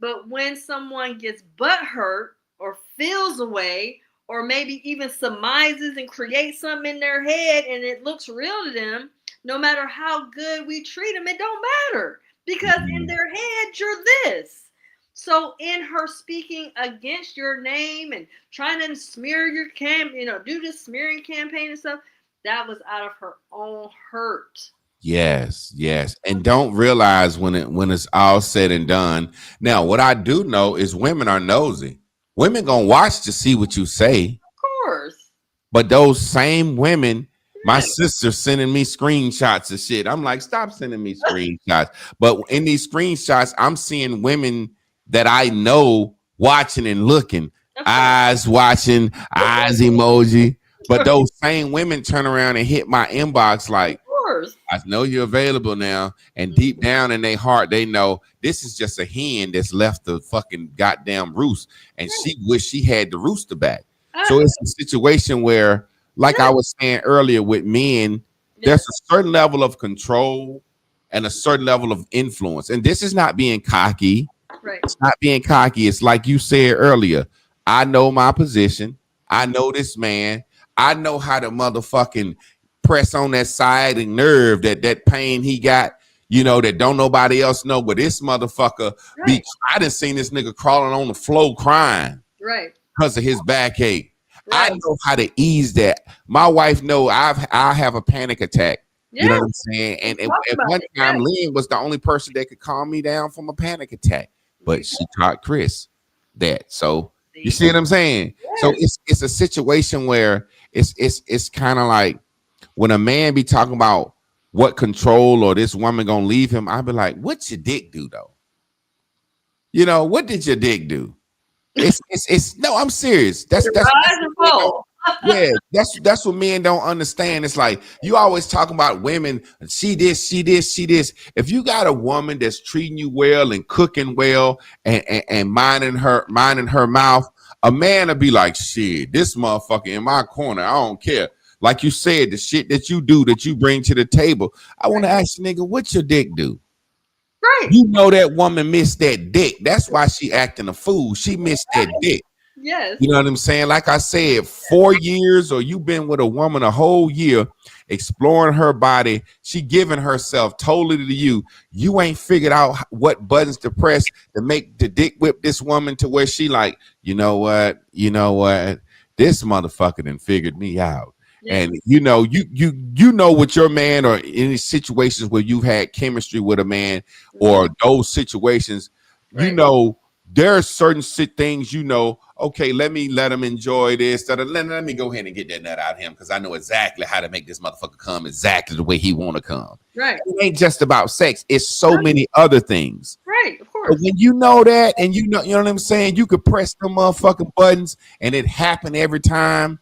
But when someone gets butthurt or feels away, or maybe even surmises and creates something in their head and it looks real to them, no matter how good we treat them, it don't matter. Because in their head, you're this. So in her speaking against your name and trying to smear your do this smearing campaign and stuff, that was out of her own hurt. Yes. And don't realize when it's all said and done. Now, what I do know is women are nosy. Women gonna watch to see what you say. Of course. But those same women, my sister sending me screenshots of shit. I'm like, stop sending me screenshots. But in these screenshots, I'm seeing women that I know watching and looking. Eyes watching, eyes emoji. But those same women turn around and hit my inbox like, I know you're available now, and deep down in their heart, they know this is just a hen that's left the fucking goddamn roost, and she wish she had the rooster back. So it's a situation where, like I was saying earlier with men, there's a certain level of control and a certain level of influence, and this is not being cocky. Right. It's not being cocky. It's like you said earlier. I know my position. I know this man. I know how to motherfucking press on that side and nerve, that pain he got, that don't nobody else know, but this motherfucker I done seen this nigga crawling on the floor crying because of his backache. I know how to ease that. My wife know I have a panic attack. You know what I'm saying? And at one time, Lynn was the only person that could calm me down from a panic attack, but she taught Chris that. So you see what I'm saying? So it's a situation where it's kind of like, when a man be talking about what control or this woman gonna leave him, I be like, what's your dick do though? What did your dick do? It's no, I'm serious. That's rise and fall. Yeah, that's what men don't understand. It's like you always talking about women, she this, she this, she this. If you got a woman that's treating you well and cooking well and minding her mouth, a man will be like, shit, this motherfucker in my corner, I don't care. Like you said, the shit that you do, that you bring to the table. I want to ask you, nigga, what your dick do? Right. You know that woman missed that dick. That's why she acting a fool. She missed that dick. Yes. You know what I'm saying? Like I said, 4 years or you been with a woman a whole year, exploring her body, she giving herself totally to you. You ain't figured out what buttons to press to make the dick whip this woman to where she like, you know what, this motherfucker done figured me out. Yeah. And you know with your man or any situations where you've had chemistry with a man or those situations, you Right. know there are certain things, okay, let him enjoy this. Let me go ahead and get that nut out of him because I know exactly how to make this motherfucker come exactly the way he want to come. Right. It ain't just about sex. It's so many other things. Right. Of But course. when you know that and you know what I'm saying, you could press them motherfucking buttons and it happen every time.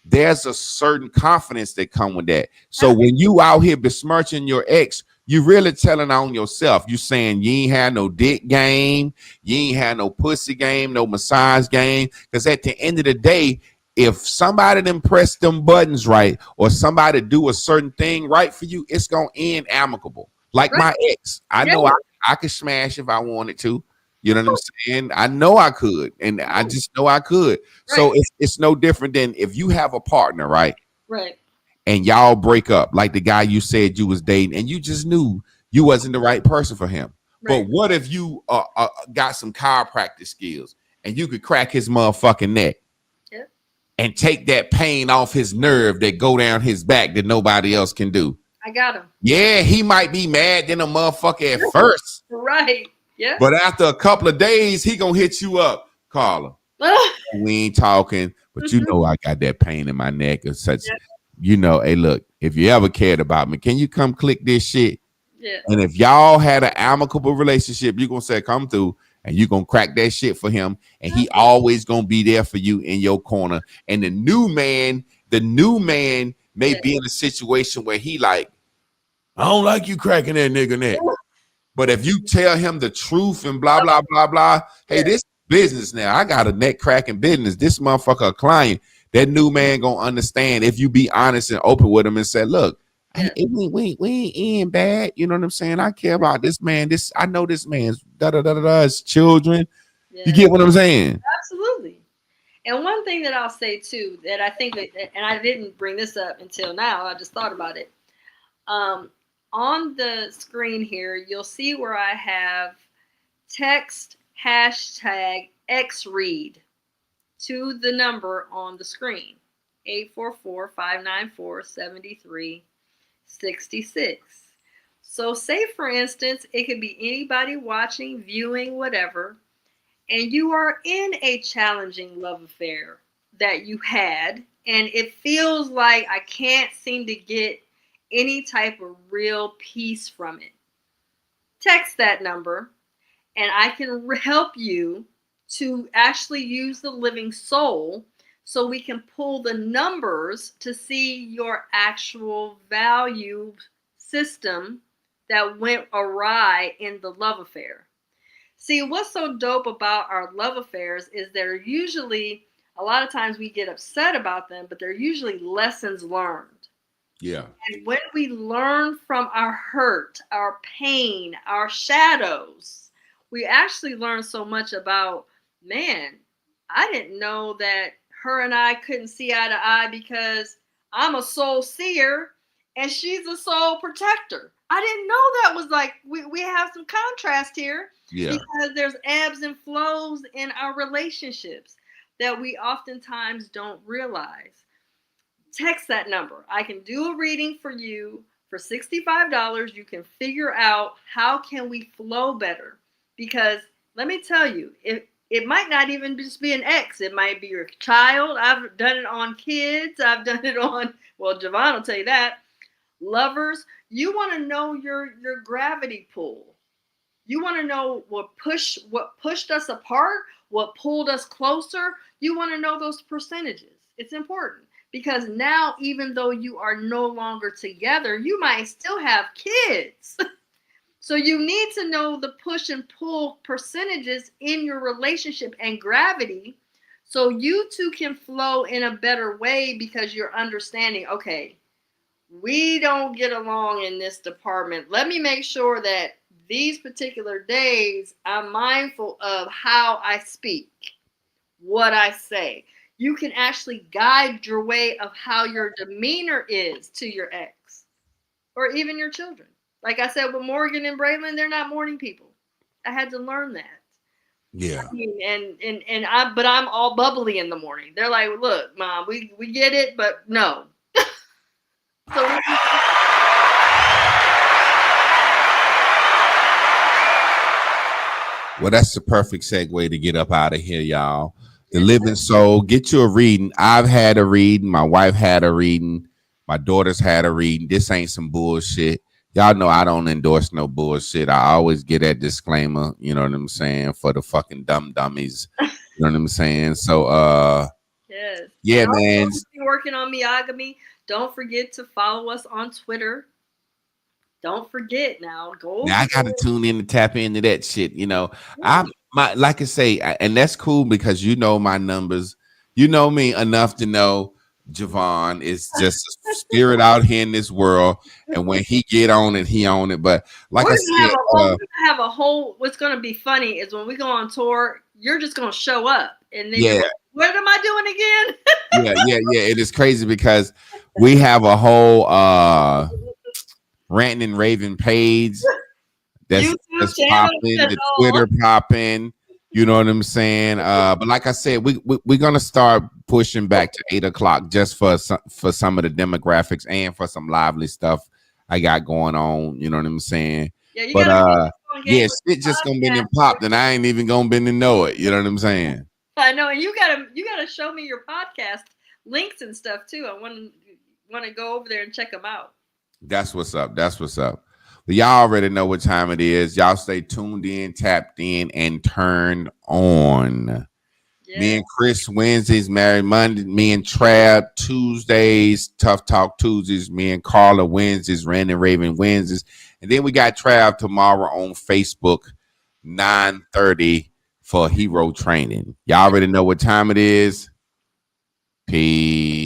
There's a certain confidence that come with that. So when you out here besmirching your ex, you really telling on yourself. You saying you ain't had no dick game, you ain't had no pussy game, no massage game. Because at the end of the day, if somebody done press them buttons right or somebody do a certain thing right for you, it's gonna end amicable. Like Right. my ex, I Yeah. know I could smash if I wanted to. You know what I'm saying? I know I could, and I just know I could. So Right. it's no different than if you have a partner, right? Right. And y'all break up, like the guy you said you was dating, and you just knew you wasn't the right person for him. But Right. what if you got some chiropractic skills and you could crack his motherfucking neck Yep. and take that pain off his nerve that go down his back that nobody else can do? I got him. Yeah, he might be mad than a motherfucker at first, Right. Yeah. but after a couple of days, he gonna hit you up, Carla. We ain't talking, but you know I got that pain in my neck or such. Yeah. Hey, look, if you ever cared about me, can you come click this shit? Yeah. And if y'all had an amicable relationship, you're gonna say, come through, and you're gonna crack that shit for him, and he always gonna be there for you in your corner. And the new man may be in a situation where he like, I don't like you cracking that nigga neck. But if you tell him the truth and blah, blah, blah, blah, hey, this business now. I got a neck cracking business. This motherfucker a client. That new man gonna understand if you be honest and open with him and say, look, we ain't in bad. You know what I'm saying? I care about this man. I know this man's his children. Yeah. You get what I'm saying? Absolutely. And one thing that I'll say too, that I think that, and I didn't bring this up until now, I just thought about it. On the screen here, you'll see where I have text hashtag XRead to the number on the screen, 844-594-7366. So say, for instance, it could be anybody watching, viewing, whatever, and you are in a challenging love affair that you had, and it feels like I can't seem to get any type of real peace from it. Text that number, and I can help you to actually use the living soul so we can pull the numbers to see your actual value system that went awry in the love affair. See, what's so dope about our love affairs is they're usually, a lot of times we get upset about them, but they're usually lessons learned. Yeah. And when we learn from our hurt, our pain, our shadows, we actually learn so much about, man, I didn't know that her and I couldn't see eye to eye because I'm a soul seer and she's a soul protector. I didn't know that was like, we have some contrast here. Yeah. Because there's ebbs and flows in our relationships that we oftentimes don't realize. Text that number. I can do a reading for you for $65. You can figure out how can we flow better. Because let me tell you, it might not even just be an ex. It might be your child. I've done it on kids. I've done it on, well, Javon will tell you that. Lovers, you want to know your gravity pull. You want to know what pushed us apart, what pulled us closer. You want to know those percentages. It's important. because now, even though you are no longer together, you might still have kids. So you need to know the push and pull percentages in your relationship and gravity, so you two can flow in a better way, because you're understanding, okay, we don't get along in this department. Let me make sure that these particular days I'm mindful of how I speak, what I say. You can actually guide your way of how your demeanor is to your ex or even your children. Like I said with Morgan and Braylon, they're not morning people. I had to learn that. Yeah. I mean, but I'm all bubbly in the morning. They're like, look, Mom, we get it, but no. So Well, that's the perfect segue to get up out of here, y'all. The Living Soul, get you a reading. I've had a reading. My wife had a reading. My daughter's had a reading. This ain't some bullshit. Y'all know I don't endorse no bullshit. I always get that disclaimer, you know what I'm saying, for the fucking dumb dummies. You know what I'm saying? So, yes. yeah, and man. Working on Miyagami. Don't forget to follow us on Twitter. Don't forget now. Go. Now I gotta tune in to tap into that shit. You know, like I say, and that's cool because you know my numbers. You know me enough to know Javon is just a spirit out here in this world, and when he get on it, he on it. But like I said, we're gonna have a whole. What's gonna be funny is when we go on tour, you're just gonna show up, and then you're like, what am I doing again? yeah. It is crazy because we have a whole Ranting and Raving page that's popping, the Twitter popping. You know what I'm saying? But like I said, we're gonna start pushing back to 8 o'clock just for some of the demographics and for some lively stuff I got going on. You know what I'm saying? Yeah, but shit just gonna be in popped, and I ain't even gonna be to know it. You know what I'm saying? I know, and you gotta show me your podcast links and stuff too. I want to go over there and check them out. That's what's up. But y'all already know what time it is. Y'all stay tuned in, tapped in, and turned on. Yeah. Me and Chris Wednesdays, Married Monday. Me and Trav Tuesdays, Tough Talk Tuesdays. Me and Carla Wednesdays, Ranting Raving Wednesdays. And then we got Trav tomorrow on Facebook, 9:30 for Hero Training. Y'all already know what time it is. Peace.